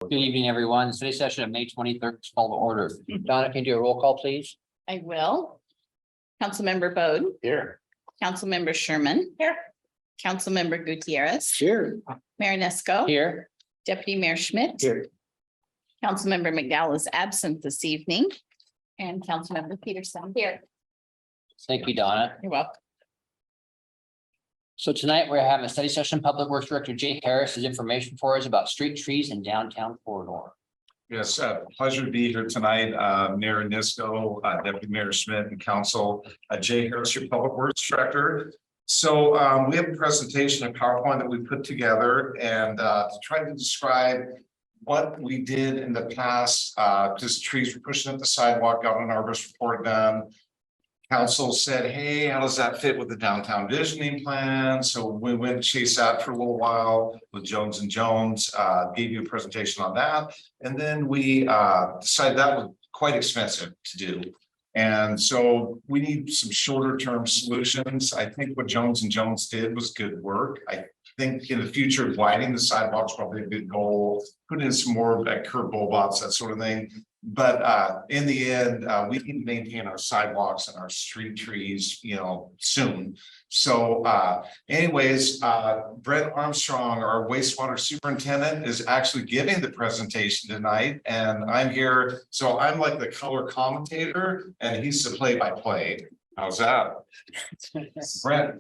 Good evening, everyone. Study session of May 23rd is called to order. Donna, can you do a roll call, please? I will. Councilmember Bode, Here. Councilmember Sherman. Here. Councilmember Gutierrez, Here. Mayor Nesco. Here. Deputy Mayor Schmidt. Here. Councilmember McDowell is absent this evening. And Councilmember Peterson here. Thank you, Donna. You're welcome. So tonight we're having a study session. Public Works Director Jay Harris has information for us about street trees in downtown corridor. Yes, pleasure to be here tonight. Mayor Nisco, Deputy Mayor Schmidt and Council, Jay Harris, your Public Works Director. So we have a presentation, a PowerPoint that we put together and to try to describe what we did in the past, just trees were pushing up the sidewalk, got an arborist report done. Council said, hey, how does that fit with the downtown visioning plan? So we went and chased that for a little while with Jones and Jones, gave you a presentation on that. And then we decided that was quite expensive to do. And so we need some shorter term solutions. I think what Jones and Jones did was good work. I think in the future, widening the sidewalks probably a good goal, put in some more like curb bobots, that sort of thing. But in the end, we need to maintain our sidewalks and our street trees, soon. So anyways, Brett Armstrong, our wastewater superintendent, is actually giving the presentation tonight. And I'm here, so I'm like the color commentator and he's the play-by-play. How's that? Brett?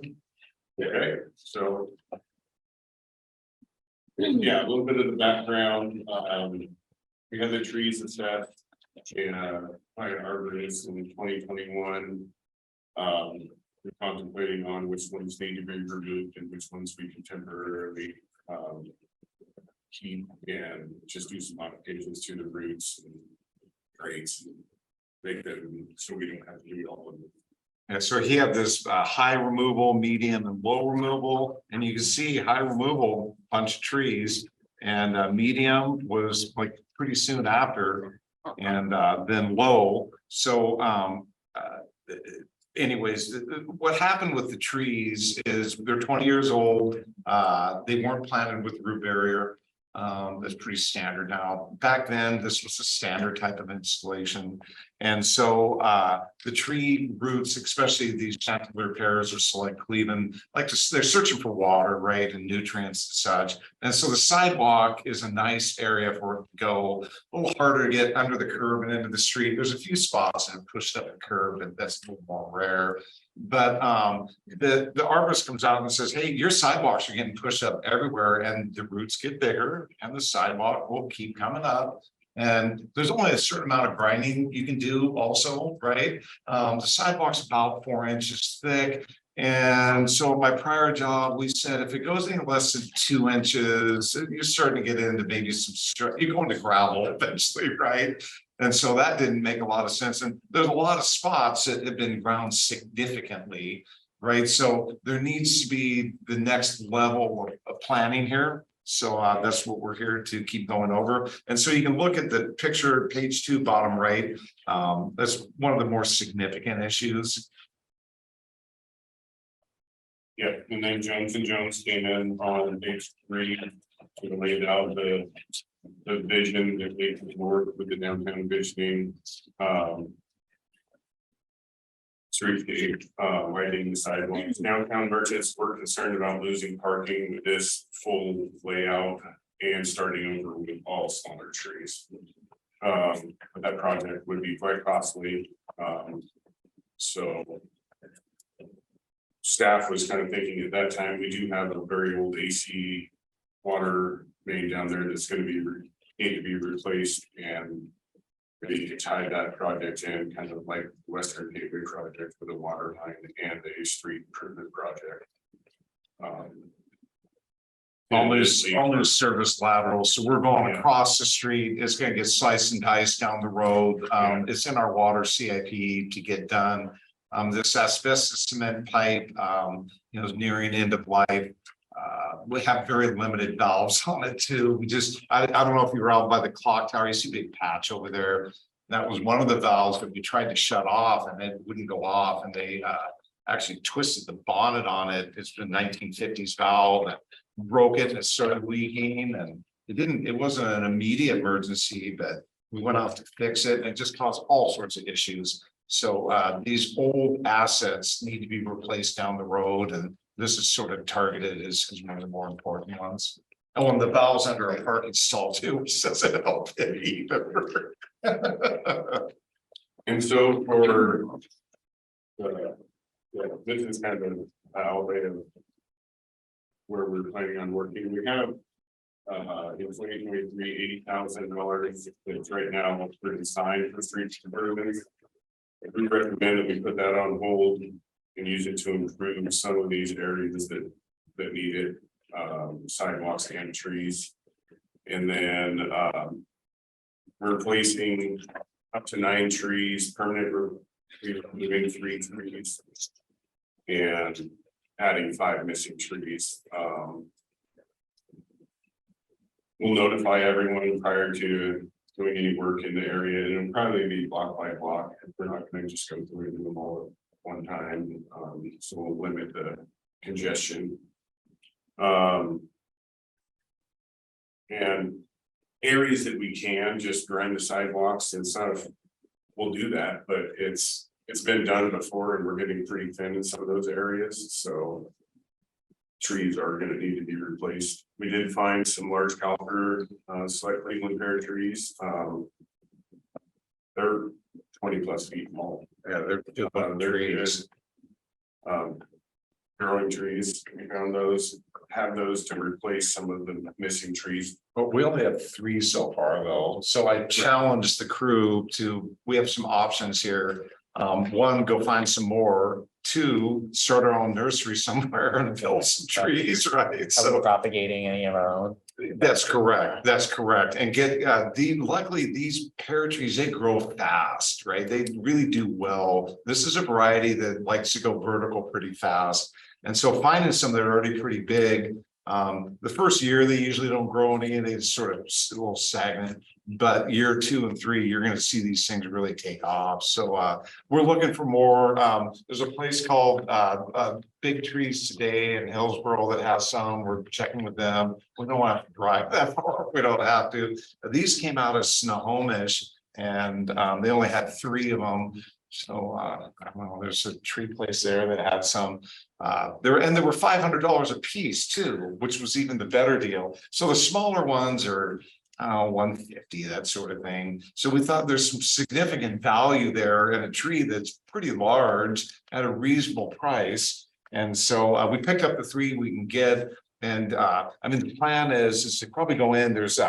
Okay, so. Yeah, a little bit of the background, we had the trees assessed in by an arborist in 2021. We're contemplating on which ones need to be removed and which ones we can temporarily keep and just do some modifications to the roots and grades. Make them so we don't have to do all of them. And so he had this high removal, medium and low removal, and you can see high removal, bunch of trees. And medium was like pretty soon after, and then low. So anyways, what happened with the trees is they're 20 years old. They weren't planted with root barrier. That's pretty standard now. Back then, this was a standard type of installation. And so the tree roots, especially these Chanticleer pears or Select Cleveland, they're searching for water, right, and nutrients and such. And so the sidewalk is a nice area for it to go. A little harder to get under the curb and into the street. There's a few spots that have pushed up the curb, and that's a little more rare. But the arborist comes out and says, hey, your sidewalks are getting pushed up everywhere, and the roots get bigger and the sidewalk will keep coming up. And there's only a certain amount of grinding you can do also, right? The sidewalk's about 4 inches thick. And so my prior job, we said, if it goes any less than 2 inches, you're starting to get into maybe some, you're going to gravel eventually, right? And so that didn't make a lot of sense. And there's a lot of spots that have been ground significantly, right? So there needs to be the next level of planning here. So that's what we're here to keep going over. And so you can look at the picture, page 2, bottom right. That's one of the more significant issues. Yeah, and then Jones and Jones came in on page 3 to lay out the vision that they could work with the downtown visioning. Streetscape, widening the sidewalks. Downtown merchants were concerned about losing parking with this full layout and starting over with all smaller trees. But that project would be quite costly. So staff was kind of thinking at that time, we do have a very old AC water main down there that's going to need to be replaced, and we need to tie that project in kind of like Western Gateway project with a water line and a street improvement project. All new service laterals. So we're going across the street. It's going to get sliced and diced down the road. It's in our water CIP to get done. This asbestos cement pipe, is nearing end of life. We have very limited valves on it too. I don't know if you were out by the clock tower. You see a big patch over there. That was one of the valves that we tried to shut off and it wouldn't go off. And they actually twisted the bonnet on it. It's been 1950s valve and broke it and it started leaking. And it wasn't an immediate emergency, but we went out to fix it and it just caused all sorts of issues. So these old assets need to be replaced down the road, and this is sort of targeted as one of the more important ones. And when the valves under a parking stall too, which doesn't help it either. And so for. Yeah, this is kind of an outlay of. Where we're planning on working, we have. In 2023, $80,000 that's right now for design for streets improvements. We recommend that we put that on hold and use it to improve some of these areas that need it, sidewalks and trees. And then replacing up to 9 trees, removing 3 trees. And adding 5 missing trees. We'll notify everyone prior to doing any work in the area, and it'll probably be block by block. We're not going to just go through them all at one time, so we'll limit the congestion. And areas that we can just grind the sidewalks and stuff, we'll do that, but it's been done before and we're getting pretty thin in some of those areas, so trees are going to need to be replaced. We did find some large caliber slightly Cleveland pear trees. They're 20+ feet tall. Yeah, they're trees. Growing trees, we found those, have those to replace some of the missing trees. But we only have 3 so far though, so I challenged the crew we have some options here. 1, go find some more. 2, start our own nursery somewhere and build some trees, right? So propagating any of our own. that's correct. That's correct. And get luckily these pear trees, they grow fast, right? They really do well. This is a variety that likes to go vertical pretty fast. And so finding some that are already pretty big. The first year they usually don't grow any, they sort of a little stagnant. But year 2 and 3, you're going to see these things really take off. So we're looking for more. There's a place called Big Trees Today in Hillsborough that has some. We're checking with them. We don't have to drive that far. We don't have to. These came out of Snohomish, and they only had 3 of them. So I don't know, there's a tree place there that had some. They were $500 a piece too, which was even the better deal. So the smaller ones are $150, that sort of thing. So we thought there's some significant value there in a tree that's pretty large at a reasonable price. And so we picked up the 3 we can get. And I mean, the plan is to probably go in. There's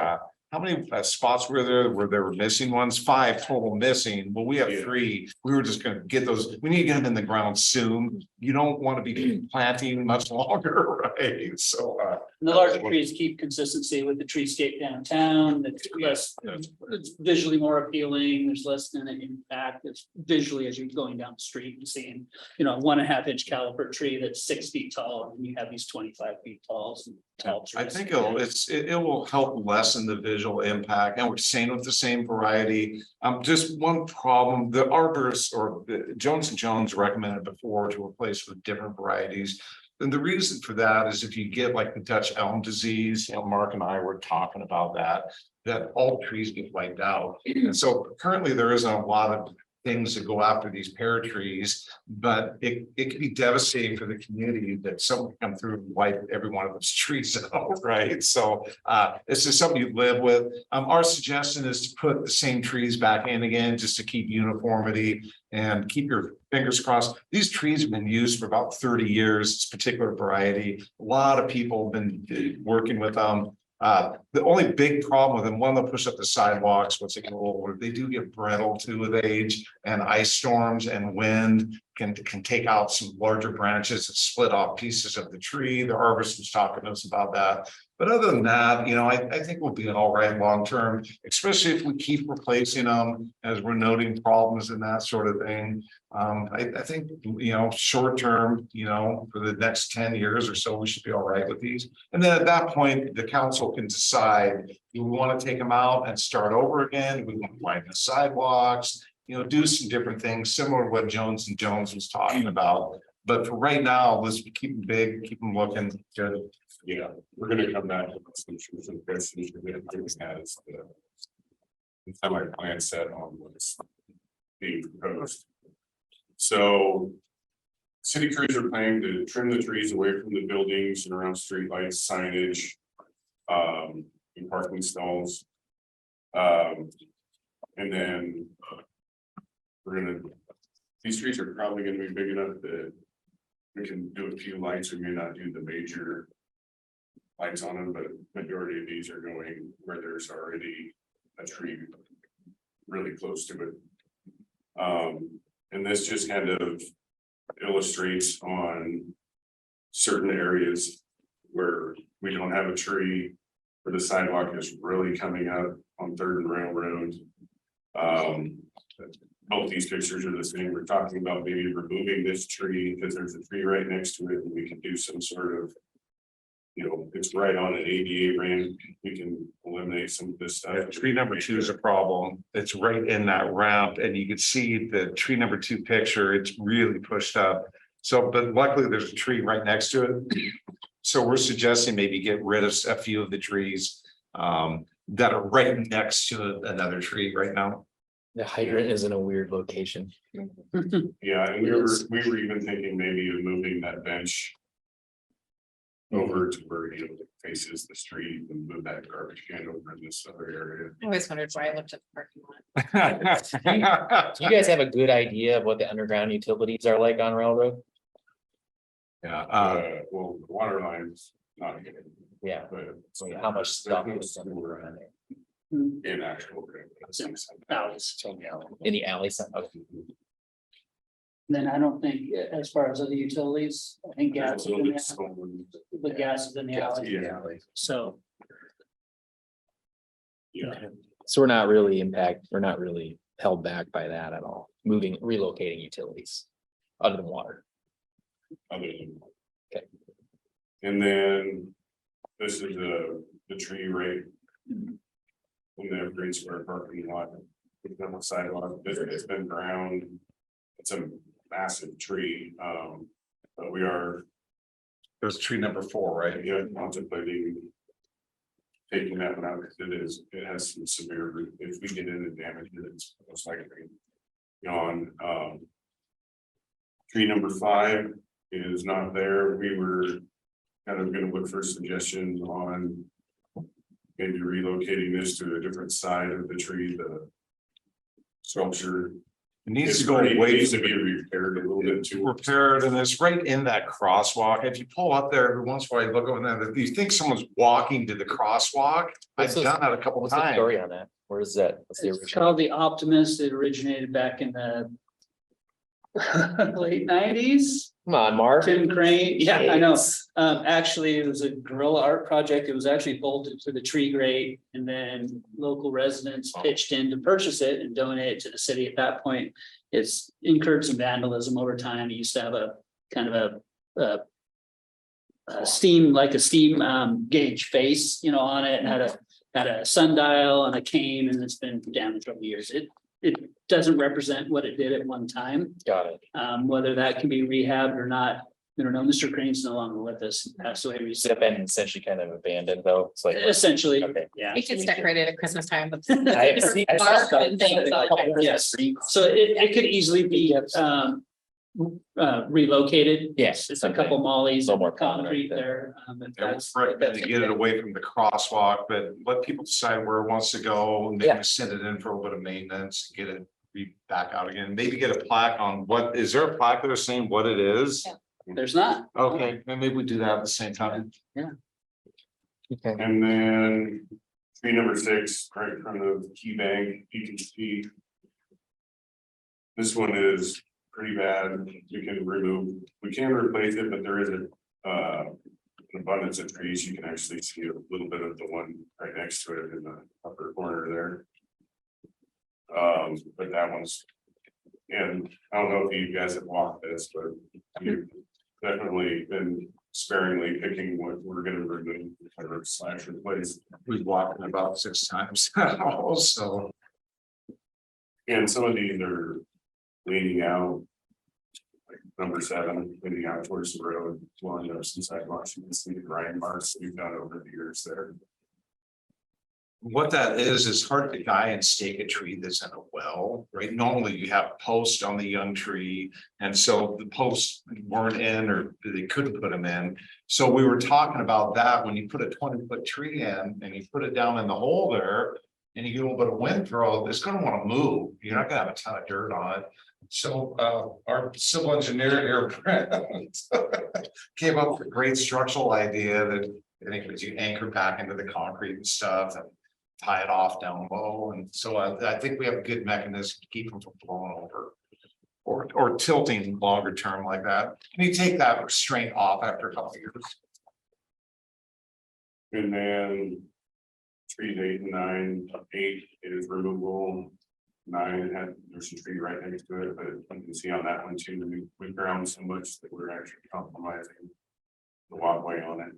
how many spots were there where there were missing ones? 5 total missing. Well, we have 3. We were just going to get those. We need to get them in the ground soon. You don't want to be planting much longer, right? So the larger trees keep consistency with the treescape downtown. It's less, it's visually more appealing. There's less than an impact. It's visually as you're going down the street and seeing, 1.5 inch caliper tree that's 6 feet tall, and you have these 25 feet tall. Tall trees. I think it will help lessen the visual impact, and we're staying with the same variety. Just one problem: the arborists or the Jones & Jones recommended before to replace with different varieties. And the reason for that is if you get like the Dutch elm disease, Mark and I were talking about that all trees get wiped out. And so currently there isn't a lot of things that go after these pear trees, but it can be devastating for the community that someone come through and wipe every one of those trees out, right? So this is something you live with. Our suggestion is to put the same trees back in again, just to keep uniformity and keep your fingers crossed. These trees have been used for about 30 years, this particular variety. A lot of people have been working with them. The only big problem with them, one, they'll push up the sidewalks once they get older. They do get brittle too with age, and ice storms and wind can take out some larger branches and split off pieces of the tree. The arborist was talking to us about that. But other than that, I think we'll be all right long term, especially if we keep replacing them as we're noting problems and that sort of thing. I think, short term, for the next 10 years or so, we should be all right with these. And then at that point, the council can decide, do we want to take them out and start over again? Do we want to widen the sidewalks? Do some different things similar to what Jones & Jones was talking about. but for right now, let's keep them big, keep them looking good. Yeah, we're gonna come back with some issues and questions that has the semi-plan set on what's being proposed. So city crews are planning to trim the trees away from the buildings and around streetlights, signage, and parking stalls. And then these trees are probably gonna be big enough that we can do a few lights. We may not do the major lights on them, but majority of these are going where there's already a tree really close to it. And this just kind of illustrates on certain areas where we don't have a tree, where the sidewalk is really coming up on Third and Railroad. Both these pictures are the same. We're talking about maybe removing this tree because there's a tree right next to it and we can do some sort of, you know, it's right on an ADA ramp. We can eliminate some of this stuff. Tree number 2 is a problem. It's right in that ramp and you can see the tree number 2 picture, it's really pushed up. So, but luckily there's a tree right next to it. So we're suggesting maybe get rid of a few of the trees that are right next to another tree right now. The hydrant is in a weird location. Yeah, and we were even thinking maybe of moving that bench over to where, you know, it faces the street and move that garbage can over in this other area. I always wondered why I looked at the parking lot. Do you guys have a good idea of what the underground utilities are like on Railroad? Yeah, Well, the water lines, not good, Yeah, but. so how much stuff is underground there? In actual. Alleys. In the alley side? Okay. Then I don't think, as far as other utilities, I think gas, is in the gas is in the alley, Yeah, so. yeah, So we're not really held back by that at all, relocating utilities other than water. other than. Okay. And then this is the tree right. In the Green Square parking lot. It's on the sidewalk, it's been ground. It's a massive tree, but we are, there's tree number 4, right? yeah, contemplating. Taking that one out, because it has some severe root, if we get in and damage it, it's most likely gone. Tree number 5 is not there. We were kind of gonna look for suggestions on. Maybe relocating this to a different side of the tree, the sculpture. It needs It's to go pretty- away needs to from be repaired a little bit too. repaired and it's right in that crosswalk. If you pull up there every once in a while, you look over there, if you think someone's walking to the crosswalk, I've What's the- done that a couple of What's the times. story on that? Where is that? What's the It's original? called the Optimist. It originated back in the late nineties. Come on, Mark. Tim Crane, yeah, I know. Jeez. Actually, it was a guerrilla art project. It was actually bolted to the tree grate and then local residents pitched in to purchase it and donate it to the city. At that point, it's incurred some vandalism over time. It used to have a kind of a steam gauge face, you know, on it, and had a sundial and a cane, and it's been damaged over the years. It doesn't represent what it did at one time. Got it. Whether that can be rehabbed or not, I don't know. Mr. Crane's no longer with us. He passed away Has recently. it been essentially kind of abandoned though? It's like. Essentially, Okay. yeah. It gets decorated at Christmas time with. I see. I saw Bark stuff and things like on it. Yes. So it could easily be relocated. Yes, It's a couple mollies, A little more concrete prominent there. Yeah, we're recommending to get it away from the crosswalk, but let people decide where it wants to go and Yeah. maybe send it in for a little bit of maintenance, get it back out again, maybe get a plaque on what, is there a plaque there saying what it is? Yeah. There's not. Okay, then maybe we do that at the same time. Okay. And then tree number 6, right in front of Key Bank, you can see. This one is pretty bad. We can replace it, but there is an abundance of trees. You can actually see a little bit of the one right next to it in the upper corner there. But that one's, and I don't know if you guys have walked this, but you've definitely been sparingly picking what we're gonna remove or slash replace. We've walked it about 6 times. So, And some of these are leaning out. like number 7, leading out towards the road, one of some sidewalks, you can see the grind marks that we've done over the years there. What that is hard to guy and stake a tree that's in a well, right? Normally you have a post on the young tree. And so the posts weren't in, or they couldn't put them in. So we were talking about that when you put a 20-foot tree in and you put it down in the hole there. And you get a little bit of wind throw, it's gonna want to move. You're not gonna have a ton of dirt on it. So our civil engineer here, Brent, came up with a great structural idea that I think was you anchor back into the concrete and stuff and tie it off down low. And so I think we have a good mechanism to keep them from blowing over or tilting longer term like that. And you take that restraint off after a couple of years. And then trees 8 and 9, 8 is removable. 9 had, there's a tree right next to it, but you can see on that one too, we ground so much that we're actually compromising the walkway on it.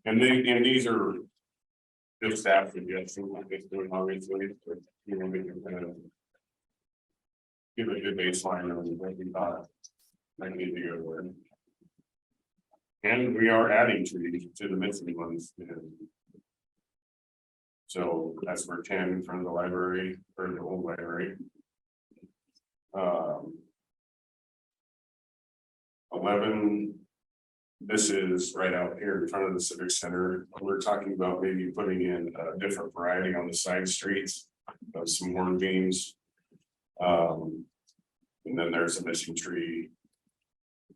And these are just staff suggestions, like it's doing obviously, but you know, we can kind of give a good baseline of what we thought might need to go with. And we are adding trees to the missing ones. So that's for 10 in front of the library, or the old library. 11. This is right out here in front of the Civic Center. We're talking about maybe putting in a different variety on the side streets, some horn beams. And then there's a missing tree.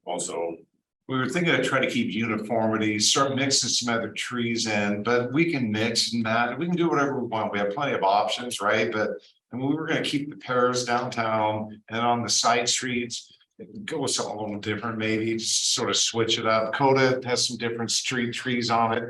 Also, We were thinking of trying to keep uniformity, start mixing some other trees in, but we can mix and match. We can do whatever we want. We have plenty of options, right? But and we were going to keep the pears downtown and on the side streets. Go with something a little different, maybe just sort of switch it up. Coda has some different street trees on it.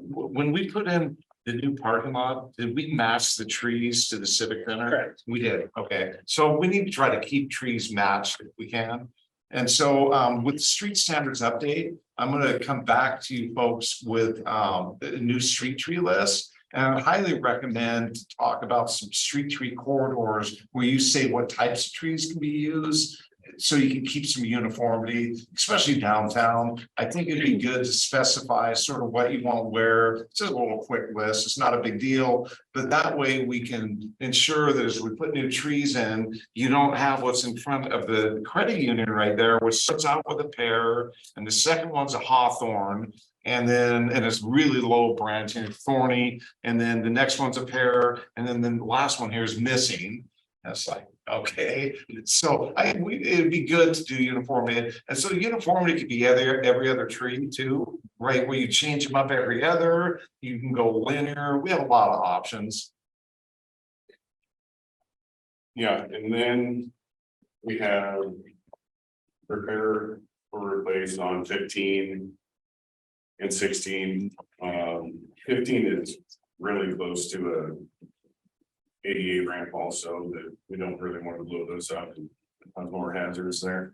When we put in the new parking lot, did we match the trees to the Civic Center? Correct. We did. Okay, so we need to try to keep trees matched if we can. And so with the street standards update, I'm going to come back to you folks with a new street tree list. And I highly recommend to talk about some street tree corridors where you say what types of trees can be used. So you can keep some uniformity, especially downtown. I think it'd be good to specify sort of what you want where. It's just a little quick list. It's not a big deal, but that way we can ensure that as we put new trees in, you don't have what's in front of the credit union right there, which starts out with a pear, and the second one's a hawthorn. And it's really low branching, thorny, and then the next one's a pear, and then the last one here is missing. That's like, okay, so it'd be good to do uniformity. And so uniformity could be every other tree too, right? Where you change them up every other, you can go linear. We have a lot of options. yeah, and then we have repair or replace on 15 and 16. 15 is really close to a ADA ramp also, that we don't really want to blow those up and have more hazards there.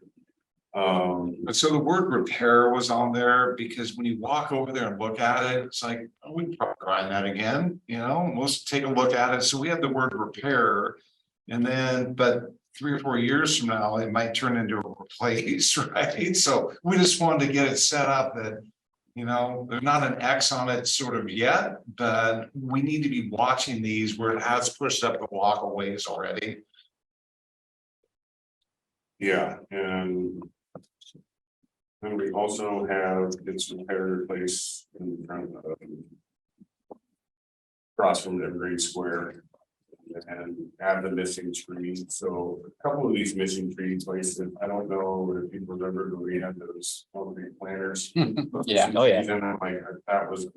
But so the word repair was on there because when you walk over there and look at it, it's like, oh, we can probably grind that again, you know, let's take a look at it. So we have the word repair. And then, but 3 or 4 years from now, it might turn into a replace, right? So we just wanted to get it set up that, you know, there's not an X on it sort of yet, but we need to be watching these where it has pushed up the walkways already. Yeah, and then we also have its repair replace in front of across from the Evergreen Square. And add the missing trees. So a couple of these missing trees wasted. I don't know if people remember that we had those concrete planters. Yeah, oh, yeah. And I'm like, that was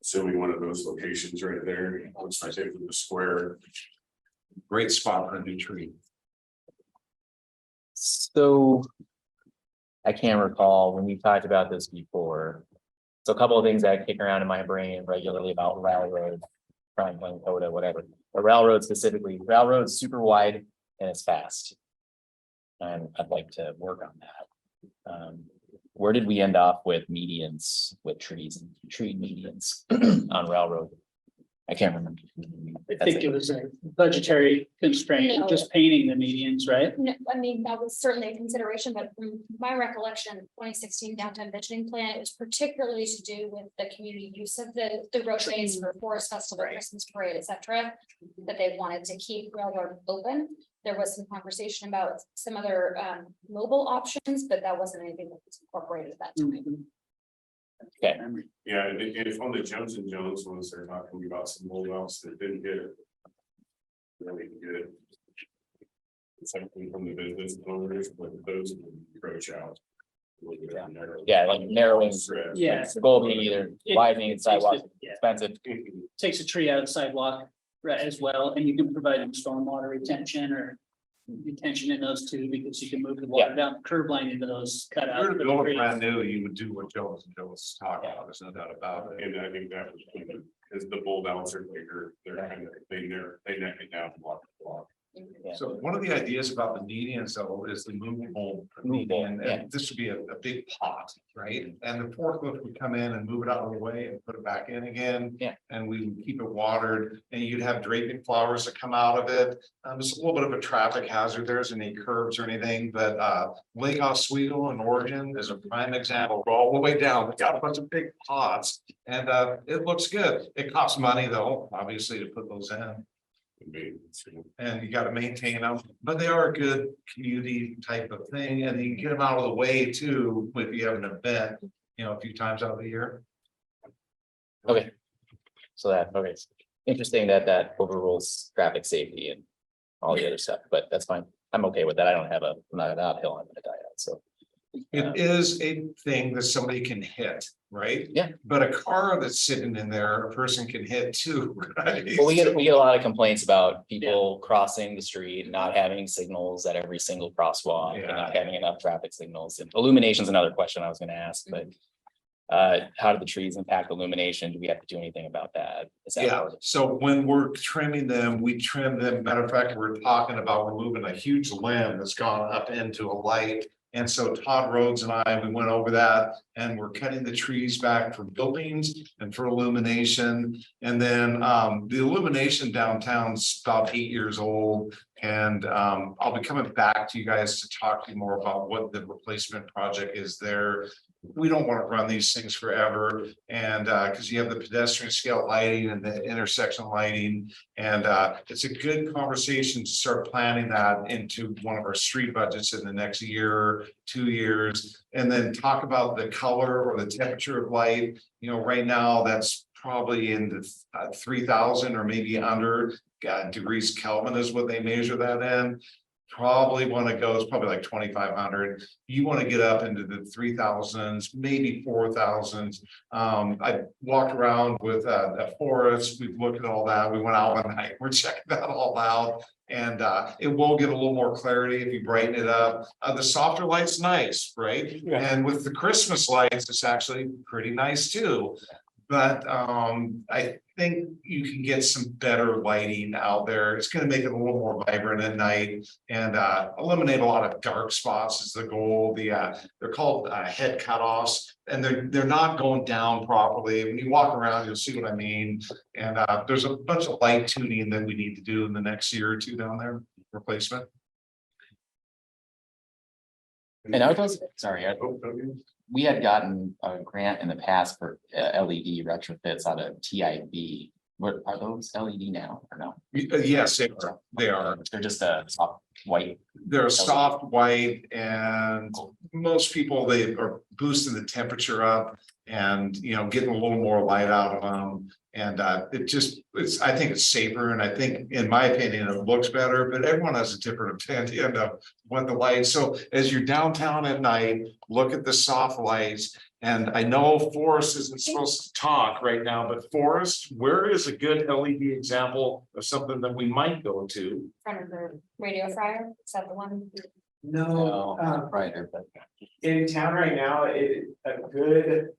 assuming one of those locations right there. Looks like it was the square. Great spot for a new tree. So I can't recall when we talked about this before. So a couple of things that kick around in my brain regularly about railroad, Franklin, Coda, whatever. The railroad specifically, railroad's super wide and it's fast. And I'd like to work on that. Where did we end up with medians, with trees and tree medians on railroad? I can't remember. I think it was a budgetary constraint, No. just painting the medians, right? No, I mean, that was certainly a consideration, but from my recollection, 2016 downtown visioning plan, it was particularly to do with the community use of the roadways for Forest Festival, Christmas parade, et cetera. That they wanted to keep railroad open. There was some conversation about some other mobile options, but that wasn't anything that was incorporated at that time. Yeah, and if on the Jones and Jones ones, they're talking about some rollouts that didn't get it. Really good. Something from the business owners, but those would approach out. Yeah, like narrowing. Yeah. The goal being either widening sidewalks, Yeah, expensive. takes a tree out of the sidewalk, right, as well, and you can provide them stormwater retention or retention in those two, because you can move the water down the curb line into those If you cutouts. were to for the build a trees. brand new, you would do what Jones and Jones talk about, there's no doubt about it. And I think that was, because the bull downs are bigger, they're kind of, they neck it down block to block. Yeah. So one of the ideas about the medians though is the movable median, yeah. and this would be a big pot, right? And the forklift would come in and move it out of the way and put it back in again. Yeah. And we would keep it watered, and you'd have draping flowers that come out of it. It's a little bit of a traffic hazard, there isn't any curbs or anything, but Lake Oswego in Oregon is a prime example, We're all the way down, we got a bunch of big pots. And it looks good, it costs money though, obviously, to put those in. And you gotta maintain them, but they are a good community type of thing, and you can get them out of the way too, if you have an event, a few times out of the year. Okay. So okay, interesting that overrules traffic safety and all the other stuff, but that's fine. I'm okay with that. I'm not an uphill I'm gonna die on, so. It is a thing that somebody can hit, right? Yeah. But a car that's sitting in there, a person can hit too, right? Well, we get a lot of complaints about people crossing the street, not having signals at every single crosswalk, and not having enough traffic signals. And illumination's another question I was gonna ask, but. How do the trees impact illumination? Do we have to do anything about that? Is that Yeah, part of it? so when we're trimming them, we trim them. Matter of fact, we're talking about removing a huge limb that's gone up into a light. And so Todd Rhodes and I, we went over that, and we're cutting the trees back for buildings and for illumination. And then the illumination downtown's about 8 years old. And I'll be coming back to you guys to talk to you more about what the replacement project is there. We don't want to run these things forever, and because you have the pedestrian scale lighting and the intersection lighting. And it's a good conversation to start planning that into one of our street budgets in the next year, 2 years. And then talk about the color or the temperature of light. Right now, that's probably in the 3,000 or maybe under degrees Kelvin is what they measure that in. Probably want to go, it's probably like 2,500. You want to get up into the 3,000s, maybe 4,000s. I walked around with the forest. We've looked at all that. We went out one night. We're checking that all out. And it will get a little more clarity if you brighten it up. The softer light's nice, right? And with the Christmas lights, it's actually pretty nice too. But I think you can get some better lighting out there. It's going to make it a little more vibrant at night and eliminate a lot of dark spots is the goal. They're called head cutoffs, and they're not going down properly. When you walk around, you'll see what I mean. And there's a bunch of light tuning that we need to do in the next year or two down there, replacement. And are those, sorry, we had gotten a grant in the past for LED retrofits out of TIB. What are those LED now or no? Yes, they are. They're just a soft white. They're soft white, and most people, they are boosting the temperature up and, getting a little more light out of them. And I think it's safer, and I think, in my opinion, it looks better, but everyone has a different opinion of what the light. So as you're downtown at night, look at the soft lights. And I know Forrest isn't supposed to talk right now, but Forrest, where is a good LED example of something that we might go to? In front of the radio fryer, is that the one? No, No, brighter, but. in town right now, a good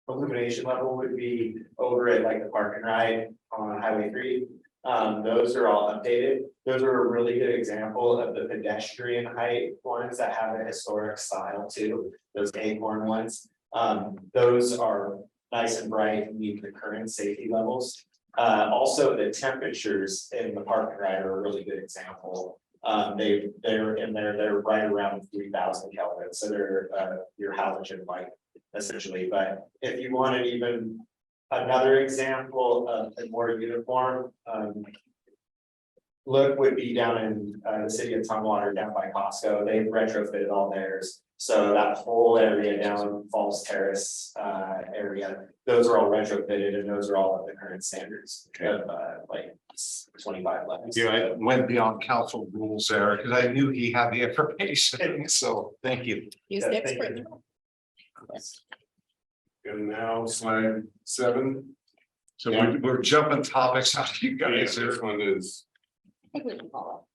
illumination level would be over at like the Park and Ride on Highway 3. Those are all updated. Those are a really good example of the pedestrian height ones that have a historic style too, those acorn ones. Those are nice and bright and meet the current safety levels. Also, the temperatures in the park and ride are a really good example. They're right around 3,000 Kelvin, so they're your halogen light essentially. But if you wanted even another example of a more uniform, look would be down in the city of Tumwater, down by Costco. They've retrofitted all theirs. So that whole area down Falls Terrace area, those are all retrofitted and those are all of the current standards of like 25 levels. Yeah, I went beyond council rules there because I knew he had the information. So thank you. Use Yeah, the thank expert. you. And now slide 7. So we're jumping topics out you guys This here. one is, I think we can follow.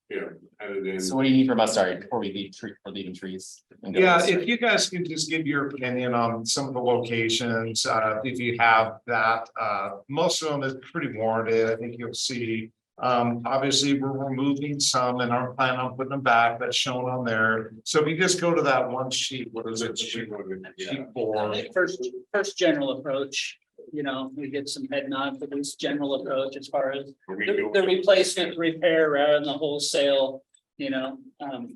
added in. So what do you need from us, sorry, before we leave for leaving trees? Yeah, if you guys can just give your opinion on some of the locations, if you have that, most of them is pretty warranted. I think you'll see. Obviously, we're removing some and aren't planning on putting them back. That's shown on there. So if you just go to that one sheet, what is it? Sheet 4. First general approach, you know, we get some head nod for this general approach as far as the replacement, repair rather than the wholesale, you know,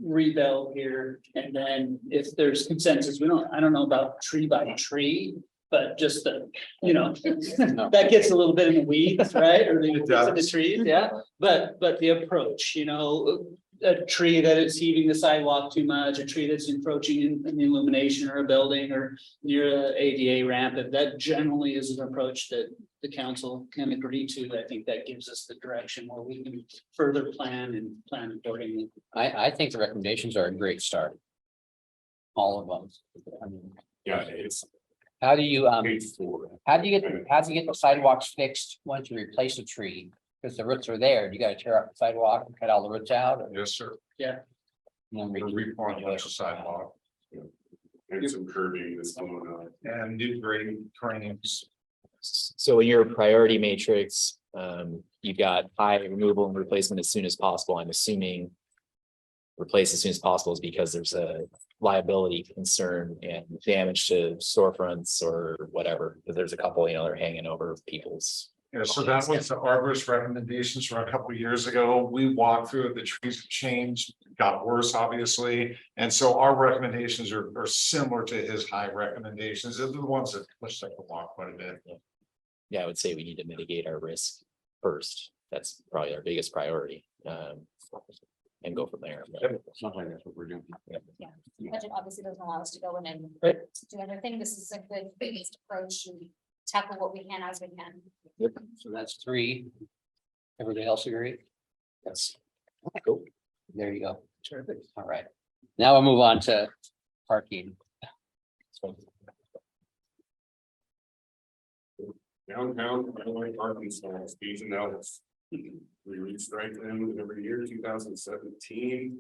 rebuild here. And then if there's consensus, I don't know about tree by tree, but just the, you know, that gets a little bit in the weeds, right? Or the does. trees, yeah. But the approach, you know, a tree that is heaving the sidewalk too much, a tree that's encroaching in the illumination or a building or near a ADA ramp, if that generally is an approach that the council can agree to, I think that gives us the direction where we can further plan and plan accordingly. I think the recommendations are a great start. All of them. I mean, Yeah, it's how do you, page 4. how do you get the sidewalks fixed once you replace a tree? Because the roots are there. You gotta tear up the sidewalk and cut all the roots out. And Yes, sir. then We're repouring the sidewalk And some curbing that's going on. and new grading trainings. So in your priority matrix, you've got high removal and replacement as soon as possible. I'm assuming replace as soon as possible is because there's a liability concern and damage to storefronts or whatever. But there's a couple, you know, they're hanging over people's. Yeah, so that was the arborist recommendations from a couple of years ago. We walked through it, the trees have changed, got worse, obviously. And so our recommendations are similar to his high recommendations. They're the ones that push like the walk quite a bit. Yeah, I would say we need to mitigate our risk first. That's probably our biggest priority. And go from there. something that's what we're doing. Budget obviously doesn't allow us to go in and Right. do everything. This is a good phased approach and tackle what we can as we can. So that's 3. Everybody else agree? Yes. Cool. There you go. Terrific. All right. Now we'll move on to parking. Downtown, Illinois parking stalls, these and L's. We restrike them every year, 2017.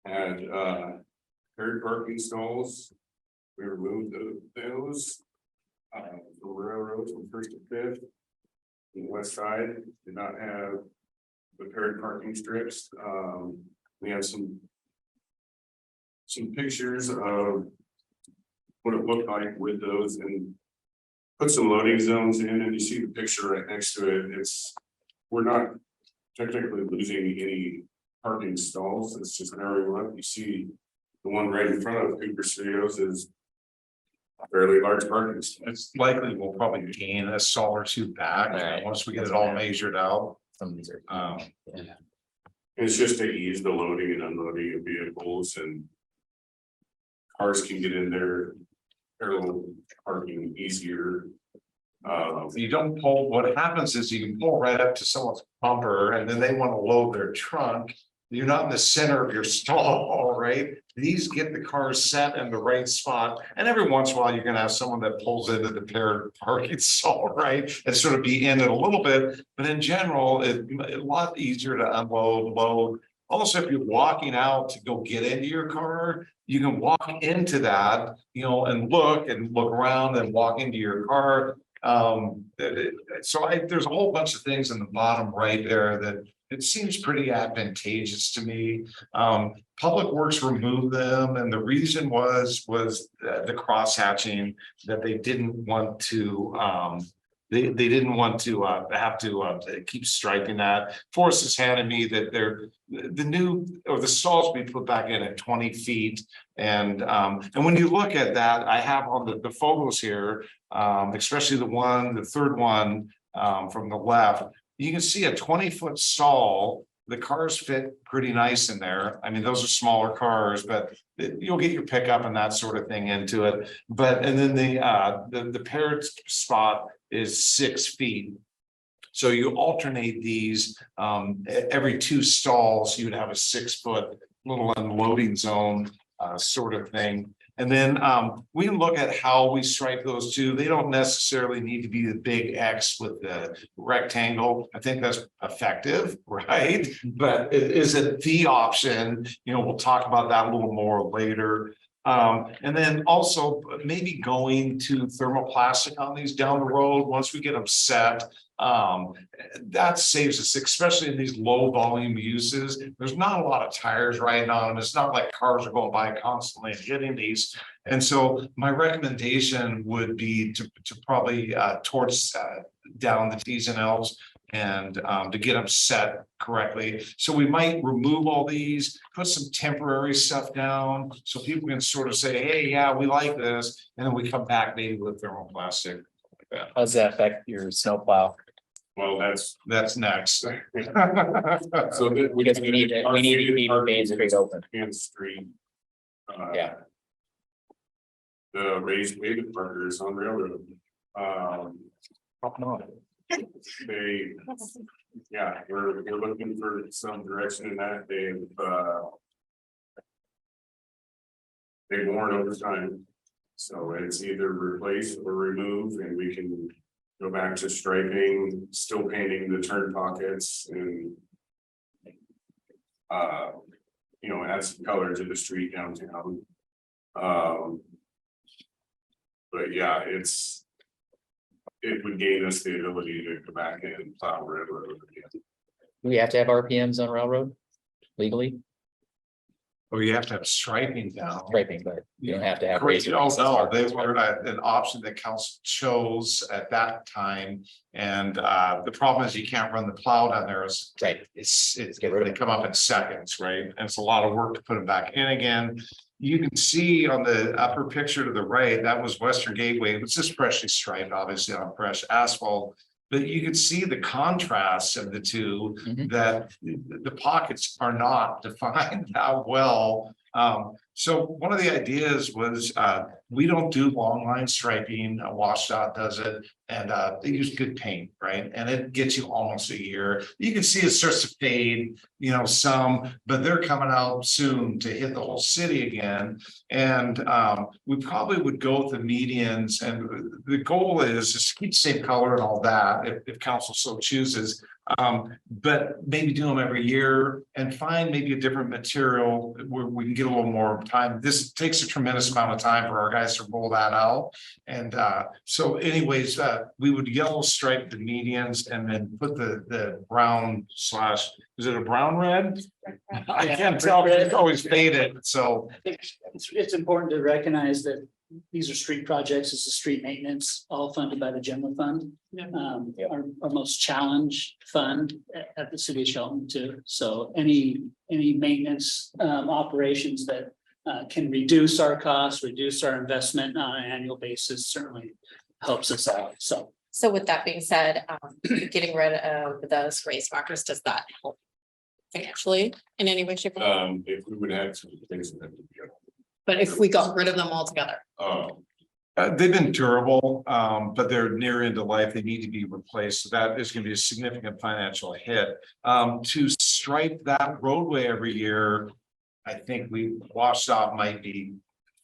And third parking stalls. We removed those. The railroads from 1st to 5th. The west side did not have the paired parking strips. We have some pictures of what it looked like with those and put some loading zones in, and you see the picture right next to it. We're not technically losing any parking stalls. It's just narrowing up. You see the one right in front of Cooper Studios is a fairly large parking stall. It's likely we'll probably gain a stall or 2 back Alright. once we get it all measured out. Some of these are. It's just to ease the loading and unloading of vehicles, and cars can get in there, parallel parking easier. You don't pull, what happens is you can pull right up to someone's bumper and then they want to load their trunk. You're not in the center of your stall, right? These get the cars set in the right spot. And every once in a while, you're gonna have someone that pulls into the paired parking stall, right? And sort of be in it a little bit, but in general, it's a lot easier to unload, load. Also, if you're walking out to go get into your car, you can walk into that, you know, and look around and walk into your car. There's a whole bunch of things in the bottom right there that it seems pretty advantageous to me. Public Works removed them, and the reason was the cross hatching that they didn't want to they didn't want to have to keep striping that. Forrest has handed me that the new, or the stalls we put back in at 20 feet. And when you look at that, I have on the photos here, especially the third one from the left, you can see a 20-foot stall. The cars fit pretty nice in there. I mean, those are smaller cars, but you'll get your pickup and that sort of thing into it. But, and then the paired spot is 6 feet. So you alternate these, every 2 stalls, you would have a 6-foot little unloading zone, sort of thing. And then we can look at how we stripe those two. They don't necessarily need to be the big X with the rectangle. I think that's effective, right? But is it the option? You know, we'll talk about that a little more later. And then also maybe going to thermoplastic on these down the road, once we get them set. That saves us, especially in these low volume uses. There's not a lot of tires riding on them. It's not like cars are going by constantly and hitting these. And so my recommendation would be to probably towards down the T's and L's and to get them set correctly. So we might remove all these, put some temporary stuff down so people can sort of say, hey, yeah, we like this. And then we come back maybe with thermoplastic. How does that affect your snowplow? Well, That's next. so Because we need to keep Main Street open. Main Street. Yeah. The raised pavement markers on railroad. They, yeah, we're looking for some direction in that. They've worn over time. So it's either replace or remove, and we can go back to striping, still painting the turn pockets and you know, add some color to the street downtown. But yeah, it would gain us the ability to go back and plow railroad again. Do we have to have RPMs on railroad legally? Or you have to have striping down. Striping, but you don't have to have. Correct. razor Oh, blades. no, they were an option that council chose at that time. And the problem is you can't run the plow down there. Right. Get rid of they come up in seconds, right? And it's a lot of work to put them back in again. You can see on the upper picture to the right, that was Western Gateway. It was just freshly striped, obviously on fresh asphalt. But you can see the contrast of the two, that the pockets are not defined that well. So one of the ideas was we don't do long line striping. WashDOT does it, and they use good paint, right? And it gets you almost a year. You can see it starts to fade, you know, some, but they're coming out soon to hit the whole city again. And we probably would go with the medians, and the goal is to keep the same color and all that, if council so chooses. But maybe do them every year and find maybe a different material where we can get a little more time. This takes a tremendous amount of time for our guys to roll that out. And so anyways, we would yellow stripe the medians and then put the brown slash, is it a brown red? I can't tell, it's always faded, so. I think it's important to recognize that these are street projects, it's a street maintenance, all funded by the general fund. Our most challenged fund at the city of Shelton too. So any maintenance operations that can reduce our costs, reduce our investment on an annual basis certainly helps us out. So with that being said, getting rid of those raised markers, does that help financially in any way, shape, or form? If we would have some things that would be. But if we got rid of them altogether, They've been durable, but they're near into life. They need to be replaced. So that is going to be a significant financial hit. To stripe that roadway every year, I think WashDOT might be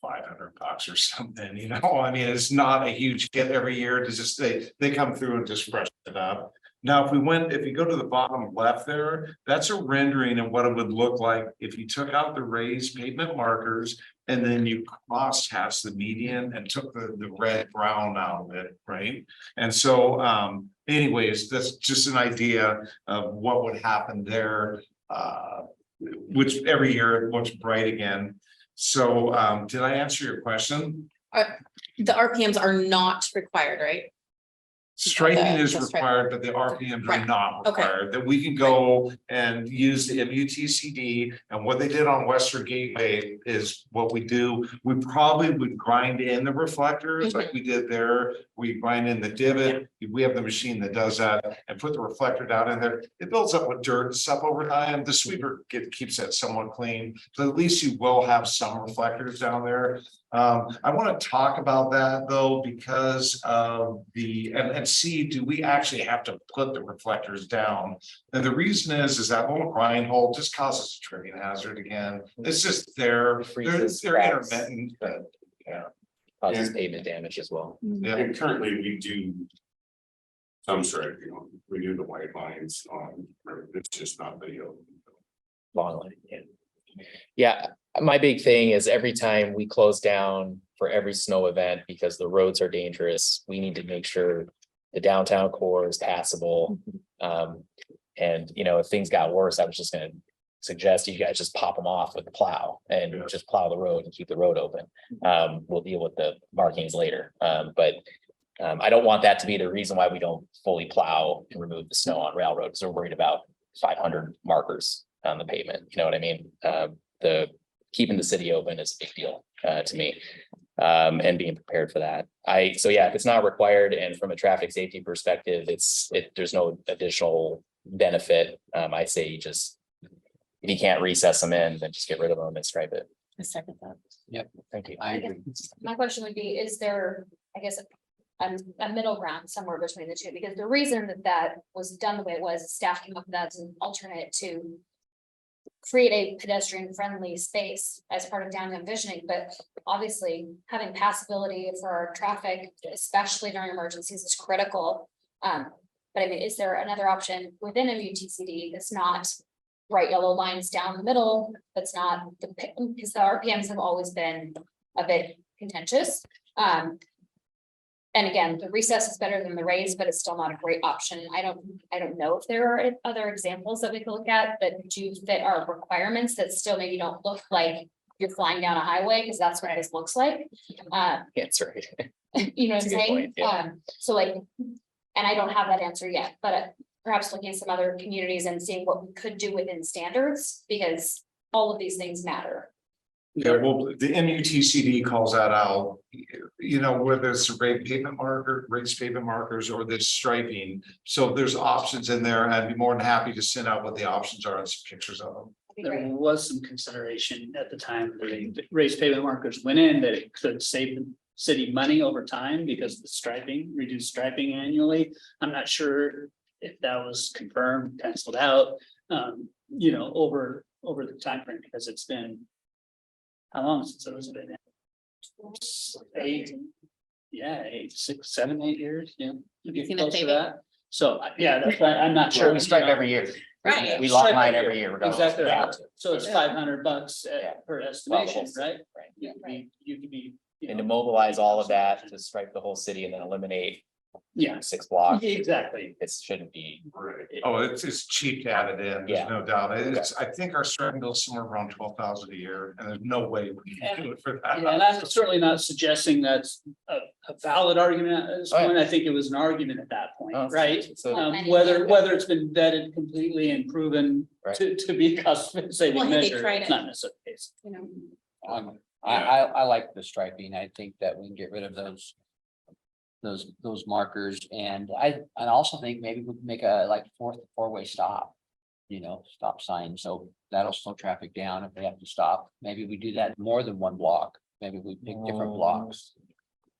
$500 or something, you know, I mean, it's not a huge hit every year to just, they come through and just freshen it up. Now, if you go to the bottom left there, that's a rendering of what it would look like if you took out the raised pavement markers and then you crosshatched the median and took the red brown out of it, right? And so anyways, that's just an idea of what would happen there, which every year it looks bright again. So did I answer your question? the RPMs are not required, right? Striping is the stripe. required, but the RPMs are Right. not Okay. required, that we can go and use the MUTCD. And what they did on Western Gateway is what we do, we probably would grind in the reflectors like we did there. We grind in the divot, we have the machine that does that and put the reflector down in there. It builds up with dirt and stuff over time. The sweeper keeps that somewhat clean, but at least you will have some reflectors down there. I want to talk about that though, because of and see, do we actually have to put the reflectors down? And the reason is that little grind hole just causes a tripping hazard again. It's just they're Freezes, they're cracks. intermittent, but yeah. Causes pavement damage as well. Yeah, And currently we do. Some striping, we do the white lines on, it's just not video. Long line, yeah. Yeah, my big thing is every time we close down for every snow event, because the roads are dangerous, we need to make sure the downtown core is passable. And you know, if things got worse, I was just gonna suggest you guys just pop them off with the plow and Yeah. just plow the road and keep the road open. We'll deal with the markings later, but I don't want that to be the reason why we don't fully plow and remove the snow on railroad, because we're worried about 500 markers on the pavement, you know what I mean? The keeping the city open is a big deal to me. And being prepared for that. So yeah, if it's not required and from a traffic safety perspective, there's no additional benefit. I say you just, if you can't recess them in, then just get rid of them and stripe it. I second that. Yep, Thank you. I agree. My question would be, is there, I guess, a middle ground somewhere between the two? Because the reason that was done the way it was, staff came up with that as an alternate to create a pedestrian friendly space as part of downtown visioning, but obviously having passability for our traffic, especially during emergencies, is critical. But I mean, is there another option within MUTCD that's not bright yellow lines down the middle, that's not because the RPMs have always been a bit contentious. And again, the recess is better than the raise, but it's still not a great option. I don't know if there are other examples that we could look at that do fit our requirements that still maybe don't look like you're flying down a highway, because that's what this looks like. Answer. You know what That's I'm a good saying? point, yeah. So like, and I don't have that answer yet, but perhaps looking at some other communities and seeing what we could do within standards, because all of these things matter. Yeah, well, the MUTCD calls that out, you know, whether it's raised pavement markers or the striping. So there's options in there. I'd be more than happy to send out what the options are and some pictures of them. That'd be There great. was some consideration at the time that the raised pavement markers went in, that it could save the city money over time because the striping, reduced striping annually. I'm not sure if that was confirmed, canceled out, you know, over the time frame, because it's been. How long since it was been? 8, 6, 7, 8 years, yeah. Get Seen it close to paving? that. So, yeah, that's why I'm not sure. We stripe every year. Right. We lock Stripe line every year. regardless. Exactly Yeah. right. So it's $500 Yeah. per estimation, Well, right? Right. You could be. you And to know, mobilize all of that to stripe the whole city and then eliminate Yeah, 6 blocks, exactly. it shouldn't be. Right. Oh, it's cheap to add it in, Yeah. there's no doubt. I think our striping bill is somewhere around 12,000 a year, and there's no way we can do it for that. Yeah, and I'm certainly not suggesting that's a valid argument at this Oh, yeah. point. I think it was an argument at that point, Oh, right? So, Whether it's been vetted completely and proven Right. to be a cost saving Well, I think they measure, tried it's it. not necessarily the case. You know, I like the striping. I think that we can get rid of those markers, and I also think maybe we can make a like four-way stop. You know, stop sign, so that'll slow traffic down if they have to stop. Maybe we do that more than one block. Maybe we pick different blocks.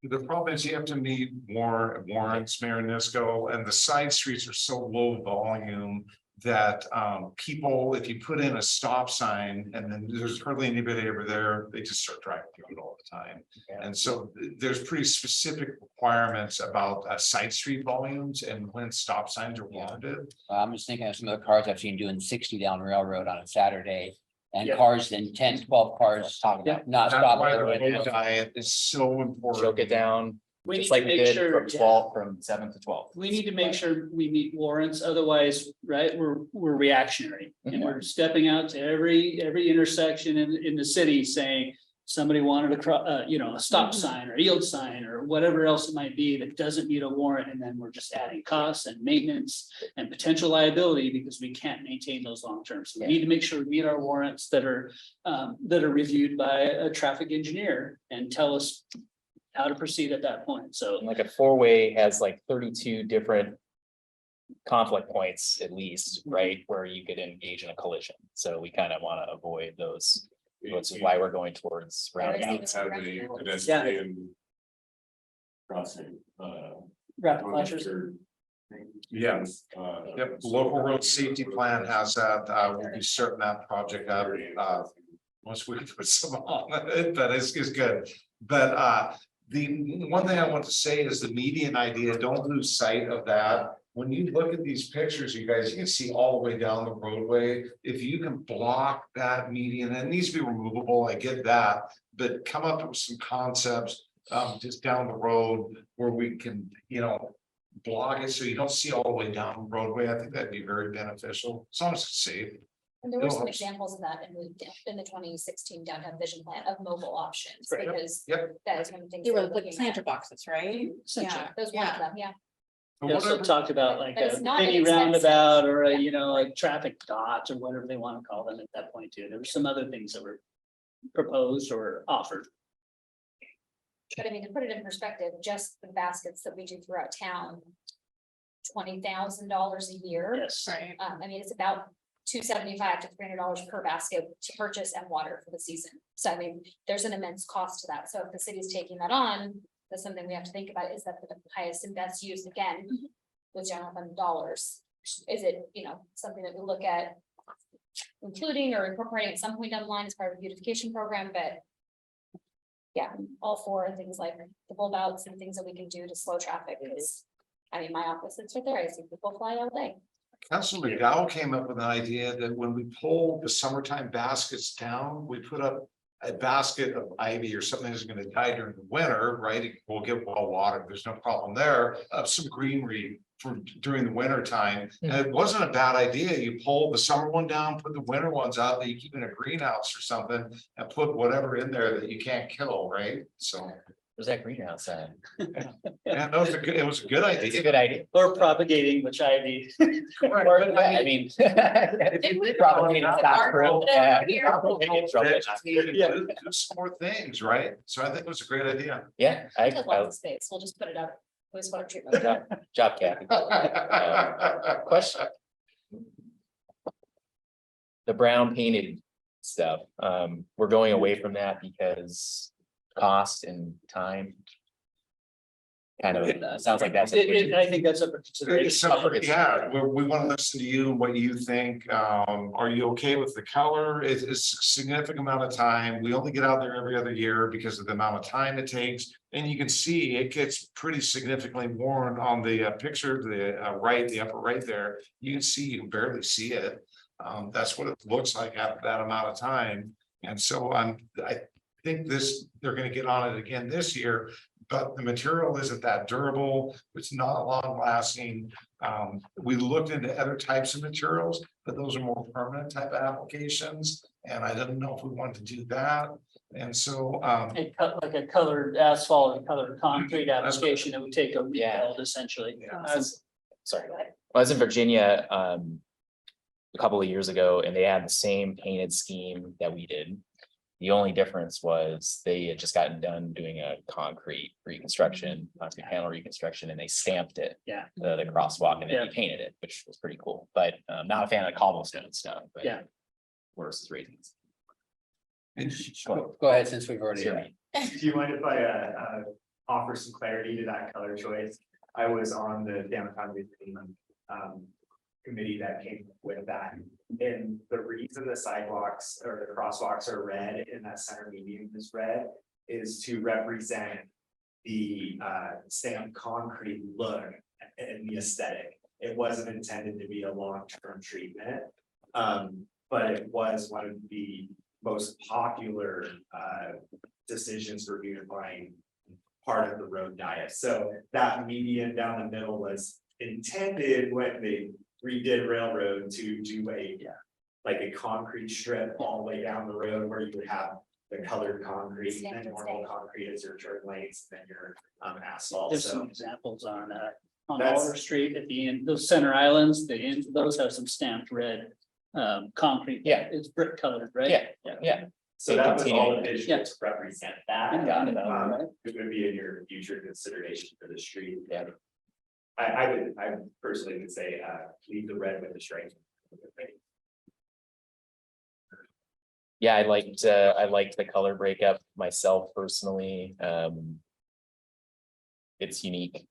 The problem is you have to meet warrants, Mayor Nisco, and the side streets are so low volume that people, if you put in a stop sign and then there's hardly anybody over there, they just start driving through it all the time. And so there's pretty specific requirements about side street volumes and when stop signs are warranted. I'm just thinking of some of the cars I've seen doing 60 down Railroad on a Saturday. And Yeah. cars in 10, 12 cars talking Yeah. about, not That's stopping. why the everybody. road diet is so important. choke it down, We need just to like we make did sure, from 12, from 7 to 12. we need to make sure we meet warrants, otherwise, right, we're reactionary. And Mhm. we're stepping out to every intersection in the city saying, somebody wanted a stop sign or yield sign or whatever else it might be that doesn't need a warrant, and then we're just adding costs and maintenance and potential liability because we can't maintain those long term. So we need to make sure we meet our warrants that are reviewed by a traffic engineer and tell us how to proceed at that point. So And like a four-way has like 32 different conflict points at least, right, where you could engage in a collision. So we kind of want to avoid those, which is why we're going towards roundabouts. Have a pedestrian crossing, rapid flashers. Yeah. Yep, local road safety plan has that, we'll be starting that project out, once we put some on it, but it's good. But, the one thing I want to say is the median idea, don't lose sight of that. When you look at these pictures, you guys, you can see all the way down the roadway. If you can block that median, and it needs to be removable, I get that, but come up with some concepts. Just down the road where we can, block it so you don't see all the way down the roadway. I think that'd be very beneficial, as long as it's safe. And there were some It'll- examples of that in the 2016 downtown vision plan of mobile options, Right. because Yep. that is one of the things. They were we're like looking planter at. boxes, right? Essentially. Yeah. Those one of them, yeah. But We also whatever- talked about like But a it's not mini inexpensive. roundabout or like traffic dots or whatever they want to call them at that point too. There were some other things that were proposed or offered. But I mean, to put it in perspective, just the baskets that we do throughout town. $20,000 a year. Yes. Right. I mean, it's about $275 to $300 per basket to purchase and water for the season. So I mean, there's an immense cost to that. So if the city's taking that on, that's something we have to think about. Is that the highest and best use again? With general fund dollars? Is it, something that we look at? Including or incorporating at some point down the line as part of the beautification program, but. Yeah, all for things like the bulb outs and things that we can do to slow traffic, because. I mean, my office is right there. I see people fly all day. Councilor McDowell came up with an idea that when we pull the summertime baskets down, we put up a basket of ivy or something that's gonna die during the winter, right? We'll get well watered, there's no problem there, of some greenery for during the winter time. And it wasn't a bad idea. You pull the summer one down, put the winter ones out that you keep in a greenhouse or something and put whatever in there that you can't kill, right? So, Where's that greenhouse at? yeah, no, it was a good It's a idea. good idea. Or propagating, which I need. I mean. Probably not that true. Yeah. Probably get in trouble. Do some more things, right? So I think it was a great idea. Yeah, Just lots of space. We'll just put it up. Wastewater treatment. job, Kathy. Question. The brown painted stuff, we're going away from that because cost and time. Kind of, sounds like that's. I think that's a It's consideration. so, yeah, we want to listen to you, what you think. Are you okay with the color? It's a significant amount of time. We only get out there every other year because of the amount of time it takes. And you can see it gets pretty significantly worn on the picture, the right, the upper right there. You can see, you can barely see it. That's what it looks like after that amount of time. And so I think they're gonna get on it again this year. But the material isn't that durable, it's not long lasting. We looked into other types of materials, but those are more permanent type of applications. And I didn't know if we wanted to do that. And so, Like a colored asphalt and colored concrete application that would take a Yeah. rebuild essentially. Yeah. Sorry, I was in Virginia, a couple of years ago and they had the same painted scheme that we did. The only difference was they had just gotten done doing a concrete reconstruction, concrete panel reconstruction, and they stamped it. Yeah. The crosswalk and then Yeah. they painted it, which was pretty cool, but not a fan of the cobblestone stuff, but. Yeah. Versus ratings. Go ahead, since we've already. Sorry. Do you mind if I offer some clarity to that color choice? I was on the downtown committee that came with that. And the reason the sidewalks or the crosswalks are red and that center median is red is to represent the stamped concrete look and the aesthetic. It wasn't intended to be a long-term treatment. But it was one of the most popular decisions for beautifying part of the road diet. So that median down the middle was intended when they redid railroad to do a like a concrete strip all the way down the road where you would have the colored concrete, and Standard normal state. concrete is your turn lanes, and then your asphalt, There's so. some examples on That's- Water Street at the end, those center islands, the ends, those have some stamped red. Concrete. Yeah. It's brick colored, right? Yeah. Yeah. So that was all the Continue. visuals represent that. Got it. It would be in your future consideration for the street. Yeah. I personally would say, leave the red with the stripe. Yeah, I liked the color breakup myself personally. It's unique.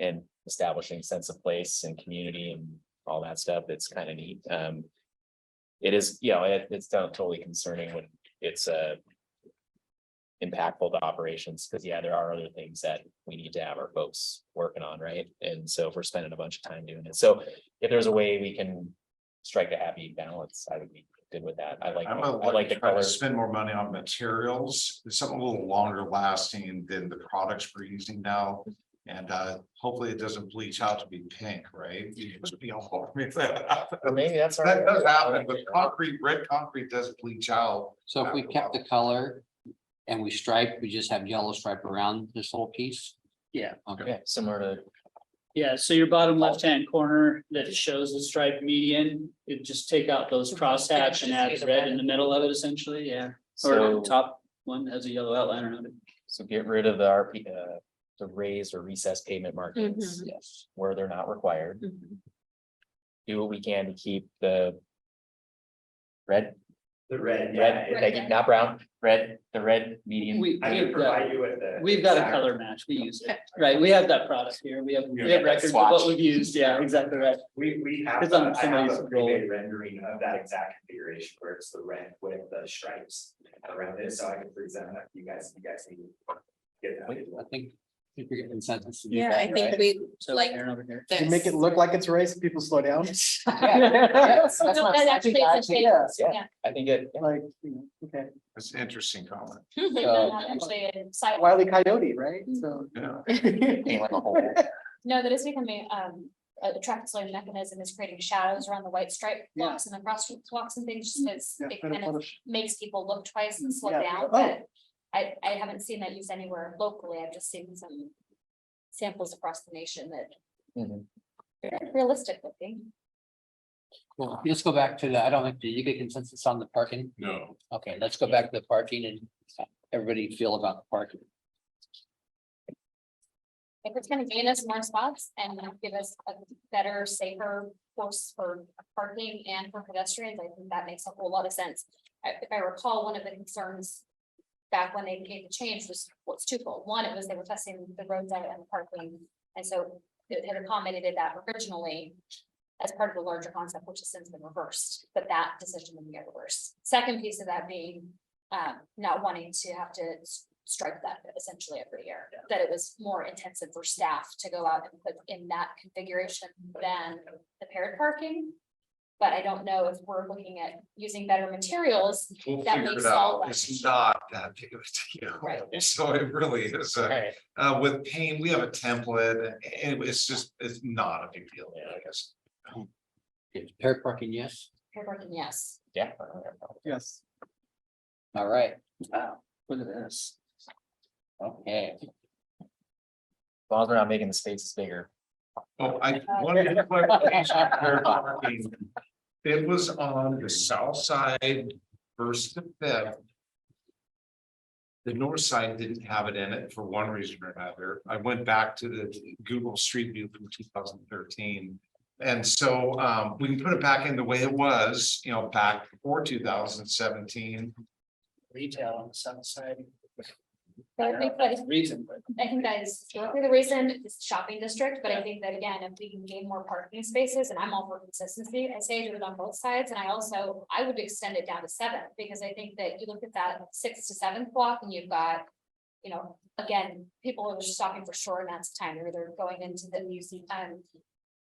And establishing sense of place and community and all that stuff. It's kind of neat. It is, it's totally concerning when it's impactful to operations, because there are other things that we need to have our folks working on, right? And so if we're spending a bunch of time doing it, so if there's a way we can strike a happy balance, I would be good with that. I like the try to color. spend more money on materials, something a little longer lasting than the products we're using now. And hopefully it doesn't bleach out to be pink, right? You must be all over me if that happens. Or maybe that's. That does happen, but concrete, red concrete does bleach out. So if we kept the color and we stripe, we just have yellow stripe around this whole piece? Yeah. Okay, Yeah, similar to, Yeah, so your bottom left-hand corner that shows the stripe median, you just take out those crosshatch and add red in the middle of it essentially, yeah. Or so, top one has a yellow outline around it. so get rid of the RP, the raised or recessed pavement markings, yes. where they're not required. Mhm. Do what we can to keep the red, The red, thank you, not brown, the red median. We, I can we've provide got, you with the. we've got a exact- color match, we use it, right, we have that product here, we have Yeah, records of what swatch. we've used, yeah, exactly right. We have, It's on I have somebody's a roll. pre-made rendering of that exact configuration where it's the red with the stripes around it, so I can present that to you guys, if you guys need. to Get that. I think we're getting consensus. to do Yeah, that, I think right? we So like Aaron over here. this. You make it look like it's a race, people slow down. Yes, No, what that I actually think is a yes, big- yeah. I think it, Like, okay, It's an interesting comment. Actually, a side- Wile E. Coyote, right? So. Yeah. anyone the whole. No, that is becoming, a traffic slowing mechanism is creating shadows around the white stripe Yeah. blocks and the crosswalks and things, just because Yeah, it better kind of photos. makes people look twice and slow Yeah. down, Oh. but I haven't seen that used anywhere locally. I've just seen some samples across the nation that Mhm. are realistic looking. Well, let's go back to the, I don't think, did you get consensus on the parking? No, Okay, let's go back to the parking and everybody feel about the parking. If it's gonna gain us more spots and give us a better, safer course for parking and for pedestrians, I think that makes a whole lot of sense. If I recall, one of the concerns back when they made the change was twofold. One, it was they were testing the roads out and the parking. And so it had accommodated that originally as part of the larger concept, which has since been reversed, but that decision didn't get reversed. Second piece of that being not wanting to have to strike that essentially every year, that it was more intensive for staff to go out and put in that configuration than the paired parking. But I don't know if we're looking at using better materials. We'll That figure makes it all out. that. It's not that big of a deal. Right. So it really is, Alright, with paint, we have a template and it's not a big deal, I guess. Okay, paired parking, yes. Paired parking, yes. yeah. Yes. All right, Wow, look at this. okay. As long as we're not making the spaces bigger. Oh, I wanted to clarification on paired parking. It was on the south side, First to Fifth. The north side didn't have it in it for one reason or another. I went back to the Google Street View from 2013. And so we can put it back in the way it was, back before 2017. Retail on the south side. But I think that is, Reason, but I think that is historically the reason, it's shopping district, but I think that again, if we can gain more parking spaces, and I'm all for consistency, I say do it on both sides, and I would extend it down to 7, because I think that you look at that 6th to 7th block, and you've got. Again, people are stopping for short amounts of time, or they're going into the museum,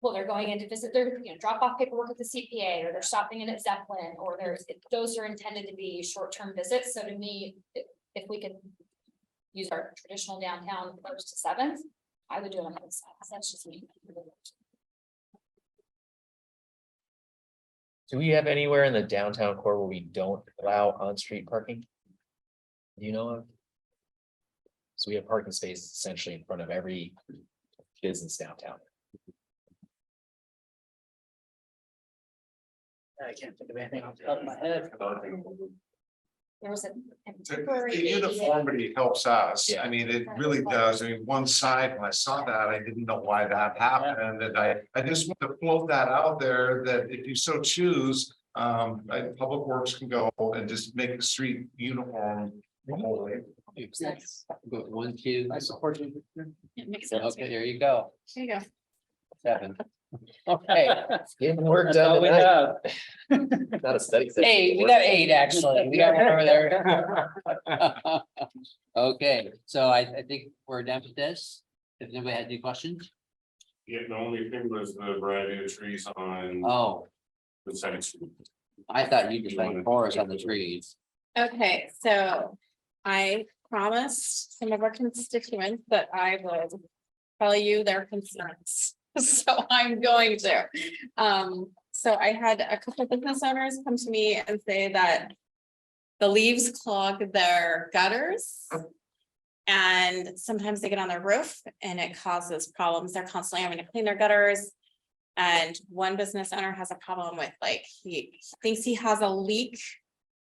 well, they're going in to visit their, drop off paperwork at the CPA, or they're stopping in at Zeppelin, or those are intended to be short-term visits, so to me, if we could. Use our traditional downtown 1st to 7th, I would do it on both sides, that's just me. Do we have anywhere in the downtown core where we don't allow on-street parking? Do you know of? So we have parking spaces essentially in front of every business downtown. I can't think of anything off the top of my head. There was a The temporary. the uniformity helps us. Yeah. I mean, it really does. I mean, one side, when I saw that, I didn't know why that happened. And I just want to float that out there that if you so choose, Public Works can go and just make the street uniform. Wholly. Nice. But 1, 2, I support you. It makes sense. okay, there you go, There you go. 7. Okay, Getting work That's all done we tonight, have. not a study session. 8, we got 8 actually, we got one over there. Okay, so I think we're done with this, if anybody had any questions, Yeah, the only thing was the variety of trees on oh, the side street. I thought you just like forest on the trees. Okay, so I promised some of our constituents that I would tell you their concerns. So I'm going to. So I had a couple of business owners come to me and say that the leaves clog their gutters. And sometimes they get on their roof and it causes problems. They're constantly having to clean their gutters. And one business owner has a problem with, like, he thinks he has a leak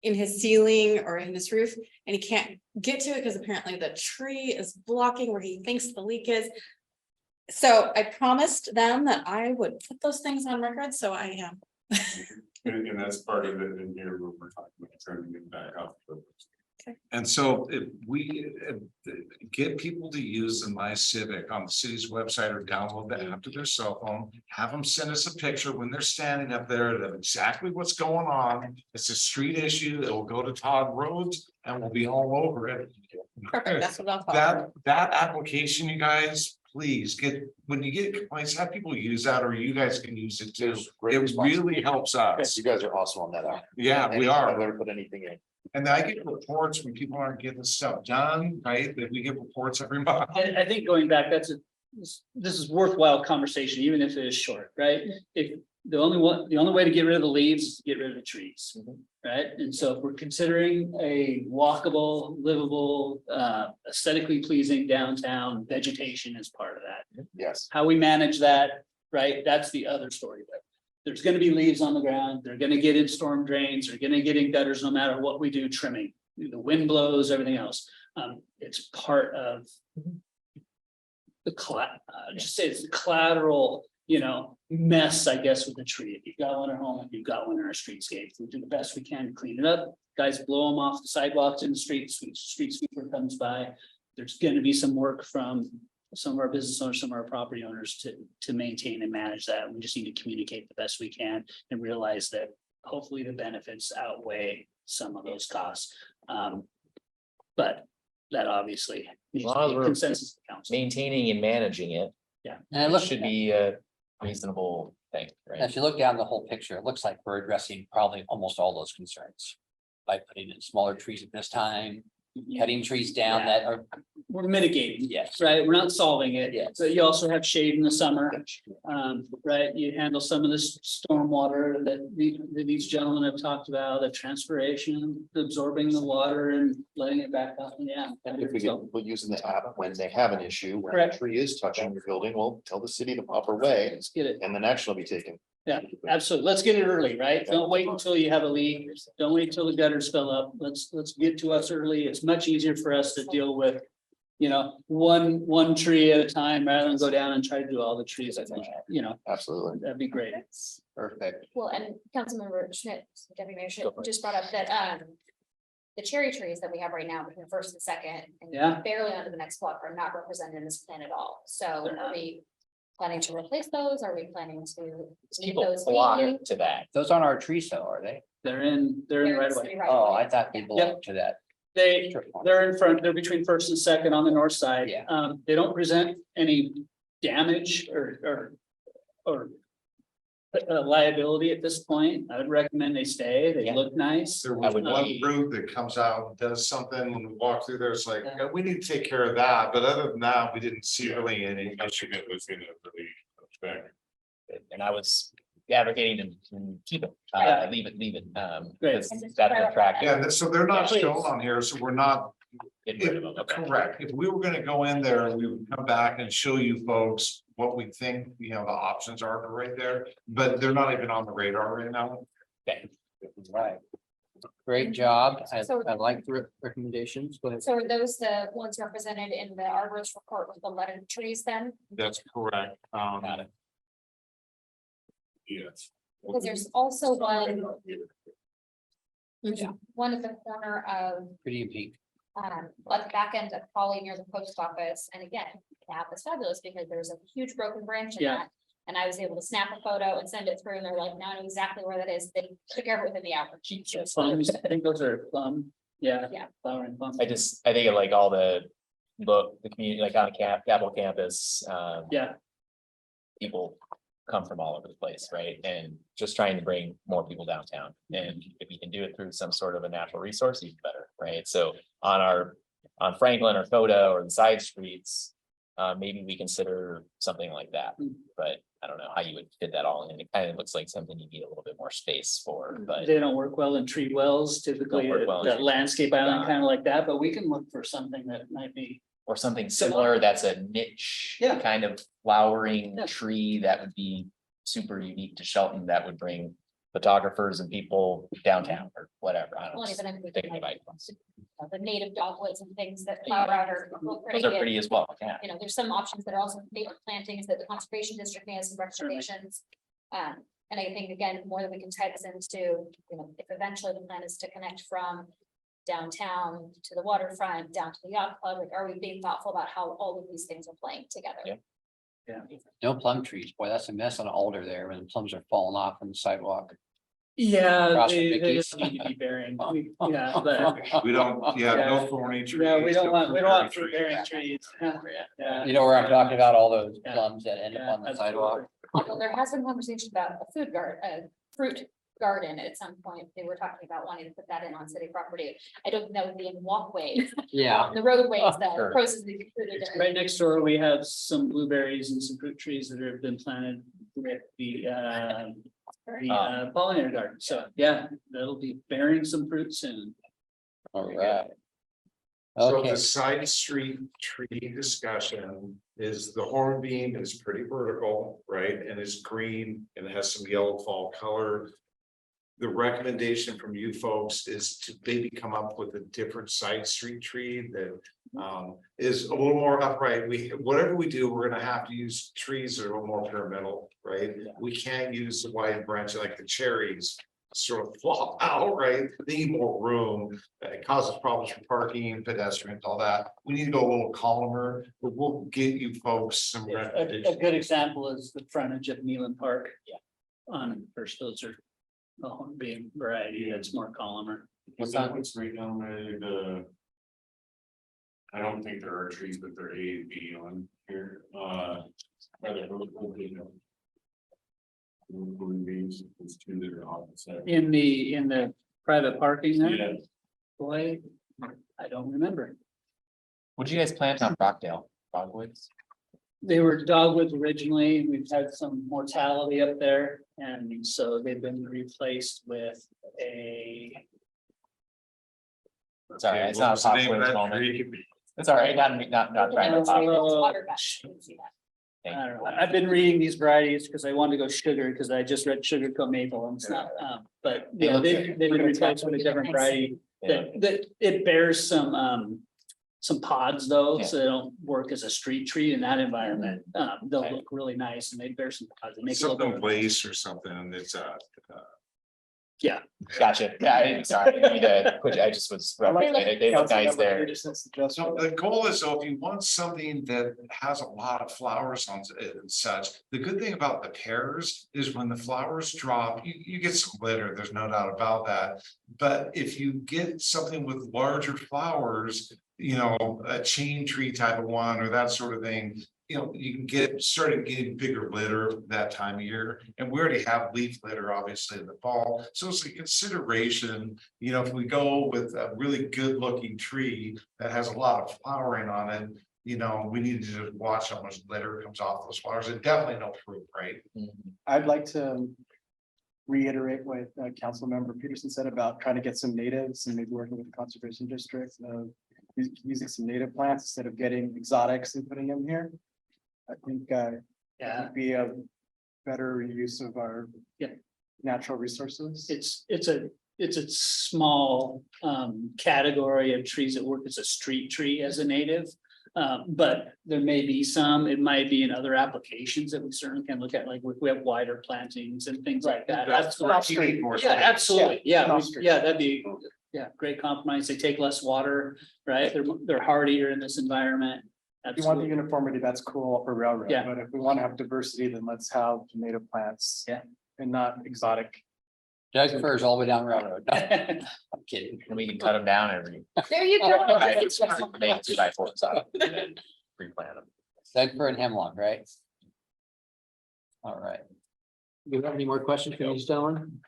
in his ceiling or in his roof, and he can't get to it because apparently the tree is blocking where he thinks the leak is. So I promised them that I would put those things on record, so I am. And that's part of it in here, where we're talking about trying to get back up. And so if we get people to use the My Civic on the city's website or download the app to their cell phone, have them send us a picture when they're standing up there of exactly what's going on. It's a street issue. It will go to Todd Rhodes and we'll be all over it. Perfect, that's what I'll follow. That application, you guys, please get, when you get complaints, have people use that, or you guys can use it too. It really helps us. You guys are awesome on that. Yeah, we are. I've never put anything in. And I get reports when people aren't getting stuff done, right? That we get reports every month. I think going back, this is worthwhile conversation, even if it is short, right? If the only way to get rid of the leaves is to get rid of the trees, right? And so if we're considering a walkable, livable, aesthetically pleasing downtown, vegetation is part of that. Yes. How we manage that, right? That's the other story. But there's gonna be leaves on the ground. They're gonna get in storm drains. They're gonna get in gutters no matter what we do trimming. The wind blows, everything else. It's part of the just say it's the collateral, mess, I guess, with the tree. If you've got one at home, if you've got one in our streetscape, we do the best we can to clean it up. Guys blow them off the sidewalks in the streets, street sweeper comes by. There's gonna be some work from some of our business owners, some of our property owners to maintain and manage that. We just need to communicate the best we can and realize that hopefully the benefits outweigh some of those costs. But that obviously needs long as to be we're consensus of the council. Maintaining and managing it. Yeah. And it It looks, should be a reasonable thing, right? if you look down the whole picture, it looks like we're addressing probably almost all those concerns. By putting in smaller trees at this time, cutting trees down that are, We're mitigating, yes, right? We're not solving it. Yeah. So you also have shade in the summer. Right, you handle some of this stormwater that these gentlemen have talked about, the transpiration, absorbing the water and letting it back up, yeah. If we get people using the app when they have an issue, when a Correct. tree is touching your building, well, tell the city the proper way Let's get it, and then action will be taken. yeah, absolutely, let's get it early, right? Don't wait until you have a leak, don't wait till the gutters fill up, let's get to us early, it's much easier for us to deal with. One tree at a time rather than go down and try to do all the trees, I think, Absolutely. that'd be great. perfect. Well, and Councilmember Schmidt, Deputy Mayor Schmidt just brought up that, the cherry trees that we have right now between the first and second. Yeah. And barely under the next block are not represented in this plan at all. So They're are we planning to replace those? Are we planning to? keep People those flock be? to that. Those aren't our trees though, are they? They're in right away. Oh, I thought they belonged to that. They're in front, they're between first and second on the north side. Yeah. They don't present any damage or liability at this point. I would recommend they stay. They Yeah. look nice. There I was would one be- group that comes out and does something when we walk through there, it's like, "Yeah, we need to take care of that, but other than that, we didn't see really any. I should get was gonna really affect. And I was advocating to keep it, Yeah. leave it, Great. because that's attractive. Yeah, so they're not Yeah, please. shown on here, so we're not. Get rid of them, okay. Correct. If we were gonna go in there, we would come back and show you folks what we think, you know, the options are for right there, but they're not even on the radar right now. Okay. Right. Great job. So- I like the recommendations. Go ahead. So are those the ones represented in the arborist report with the leaded trees then? That's correct. Got it. Yes. Because there's also one. There's one at the corner of, Pretty and pink. at the back end of Polly near the post office, and again, the app is fabulous because there's a huge broken branch in Yeah. that. And I was able to snap a photo and send it through, and they're like, now I know exactly where that is, they took care of it within the hour. Plums, I think those are plum, yeah. Yeah. Flowering plum. I think of like all the community, like on Capitol campus, Yeah, people come from all over the place, right? And just trying to bring more people downtown. And if we can do it through some sort of a natural resource, even better, right? So on Franklin or Coda or the side streets, maybe we consider something like that. But I don't know how you would fit that all in. It kind of looks like something you need a little bit more space for, but they don't work well in tree wells, typically, Don't work well in that tree- landscape island Yeah. kind of like that, but we can look for something that might be. or something similar that's a niche Yeah. kind of flowering Yeah. tree that would be super unique to Shelton, that would bring photographers and people downtown or whatever. I don't Well, know. even if we Thinking can, about like, the native dogwoods and things that flower out are. Those are pretty as well, yeah. You know, there's some options that are also native plantings that the conservation district may have some recommendations. And I think, again, more that we can tie this into, you know, if eventually the plan is to connect from downtown to the waterfront, down to the yacht club, like, are we being thoughtful about how all of these things are playing together? Yeah. No plum trees. Boy, that's a mess on Alder there when the plums are falling off from the sidewalk. Yeah, Across from they Mickey's. just need to be bearing, yeah, but, We don't, yeah, no thorny trees. yeah, we don't no want fruit fruit bearing trees. Yeah. You know where I'm talking about, all those Yeah. plums that end up Yeah, on the sidewalk. Although there has been conversation about a fruit garden at some point. They were talking about wanting to put that in on city property. I don't think that would be in walkways, Yeah. the roadways, the Sure. process. Would be completely different. Right next door, we have some blueberries and some fruit trees that have been planted with the pollinator garden. So, yeah, that'll be bearing some fruit soon. All right. So Okay, the side street tree discussion is the hornbeam is pretty vertical, right, and is green and has some yellow fall color. The recommendation from you folks is to maybe come up with a different side street tree that is a little more upright. Whatever we do, we're gonna have to use trees that are a little more pyramidal, right? We can't use the wide branch like the cherries. Sort of flop out, right? They need more room. It causes problems for parking, pedestrians, all that. We need to go a little columnar, but we'll get you folks some. A recommendations. good example is the frontage of Neelan Park. Yeah. On first, those are the hornbeam variety, that's more columnar. Is that what's right down there, I don't think there are trees, but there are A and B on here, It's two that are opposite. In the private parking there, Yeah, boy, I don't remember. Would you guys plant on Rockdale, Dogwoods? They were dogwoods originally, we've had some mortality up there, and so they've been replaced with a. Sorry, Okay, it's what not a was the name popular of that moment. tree? It's all right, not trying to talk. Water back, you can see that. Thank I you. don't know, I've been reading these varieties because I wanted to go sugar, because I just read sugar co maple and stuff, but yeah, they've been replaced with a different variety. Yeah. That it bears some pods though, so they don't work as a street tree in that environment. They'll Right. look really nice and they bear some pods. They make it look Something really- lace or something, and it's Gotcha, yeah, sorry, I need to put- I just was, they look nice there. So the goal is, so if you want something that has a lot of flowers on it and such, the good thing about the pears is when the flowers drop, you get some glitter, there's no doubt about that. But if you get something with larger flowers, you know, a chain tree type of one or that sort of thing. You know, you can started getting bigger litter that time of year, and we already have leaf litter, obviously, in the fall. So it's a consideration, you know, if we go with a really good looking tree that has a lot of flowering on it. You know, we need to just watch how much litter comes off those flowers, and definitely no fruit, right? I'd like to reiterate what Councilmember Peterson said about trying to get some natives and maybe working with the conservation district. Using some native plants instead of getting exotics and putting them here. I think Yeah, would be a better use of our Yeah. natural resources. it's a small category of trees that work as a street tree as a native. But there may be some, it might be in other applications that we certainly can look at, like we have wider plantings and things like that. That's where you need more Yeah, space. absolutely, yeah, Off street. yeah, that'd be, yeah, great compromise, they take less water, right, they're hardier in this environment. If you want the Absolutely. uniformity, that's cool for railroad, Yeah. but if we want to have diversity, then let's have native plants. Yeah. And not exotic. Doug firs all the way down railroad. No, I'm kidding. And we can cut them down every. There you go. Right, make 2x4s out of them. Replant them. Doug fir and hemlock, right? All right. Do you have any more questions for these gentlemen?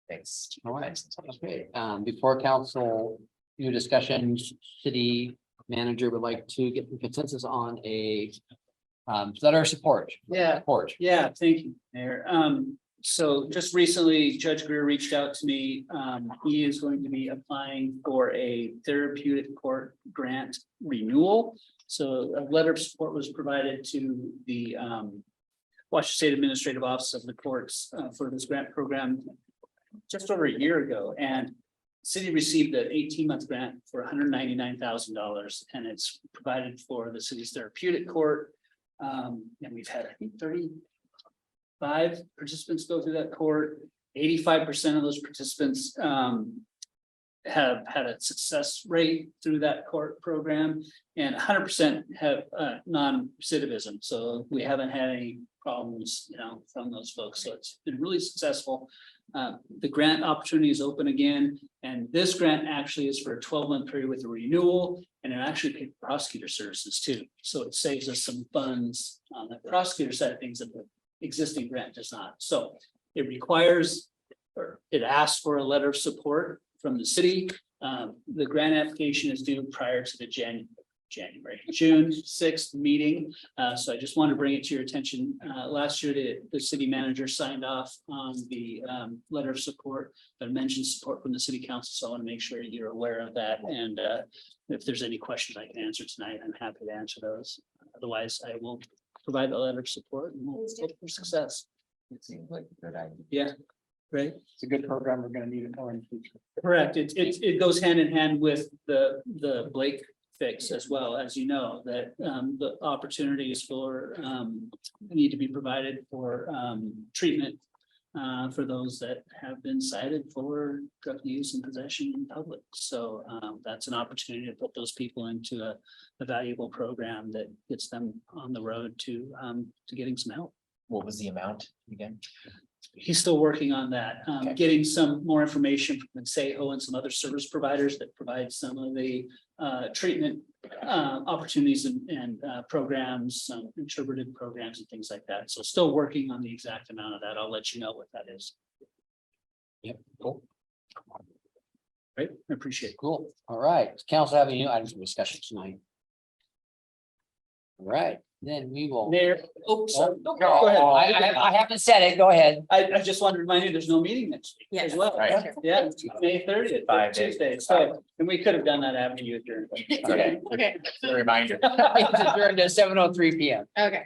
Thanks. All right, okay, before council, new discussions, city manager would like to get the consensus on a letter of support. Yeah. Support. Yeah, thank you, Mayor. So just recently, Judge Greer reached out to me. He is going to be applying for a therapeutic court grant renewal. So a letter of support was provided to the Washington State Administrative Office of the Courts for this grant program just over a year ago, and city received an 18-month grant for $199,000, and it's provided for the city's therapeutic court. And we've had, I think, 35 participants go through that court. 85% of those participants have had a success rate through that court program, and 100% have non-recidivism. So we haven't had any problems, from those folks. So it's been really successful. The grant opportunity is open again, and this grant actually is for a 12-month period with a renewal, and it actually paid prosecutor services too. So it saves us some funds on the prosecutor side of things that the existing grant does not. So it requires, or it asks for a letter of support from the city. The grant application is due prior to the June 6th meeting. So I just want to bring it to your attention. Last year, the city manager signed off on the letter of support, but mentioned support from the city council. So I want to make sure you're aware of that. And if there's any questions I can answer tonight, I'm happy to answer those. Otherwise, I will provide the letter of support and we'll hope for success. It seems like a good idea. Yeah, great. It's a good program. We're gonna need it more in the future. Correct. It goes hand in hand with the Blake fix as well, as you know, that the opportunities for need to be provided for treatment for those that have been cited for drug use and possession in public. So that's an opportunity to put those people into a valuable program that gets them on the road to getting some help. What was the amount again? He's still working on that, Okay. getting some more information from Seho and some other service providers that provide some of the treatment opportunities and programs, some interpretive programs and things like that. So still working on the exact amount of that. I'll let you know what that is. Yep, cool. Right, I appreciate it. Cool. All right. Does council have any new items of discussion tonight? All right, then we will. Mayor, sorry. Oh, Go ahead. I haven't said it. Go ahead. I just wanted to remind you, there's no meeting next week as Yes. well. Right. Yeah, May 30th, 5 days. Tuesday. So, and we could have done that after you adjourned. Okay, Okay, a reminder. It's adjourned at 7:03 PM. okay.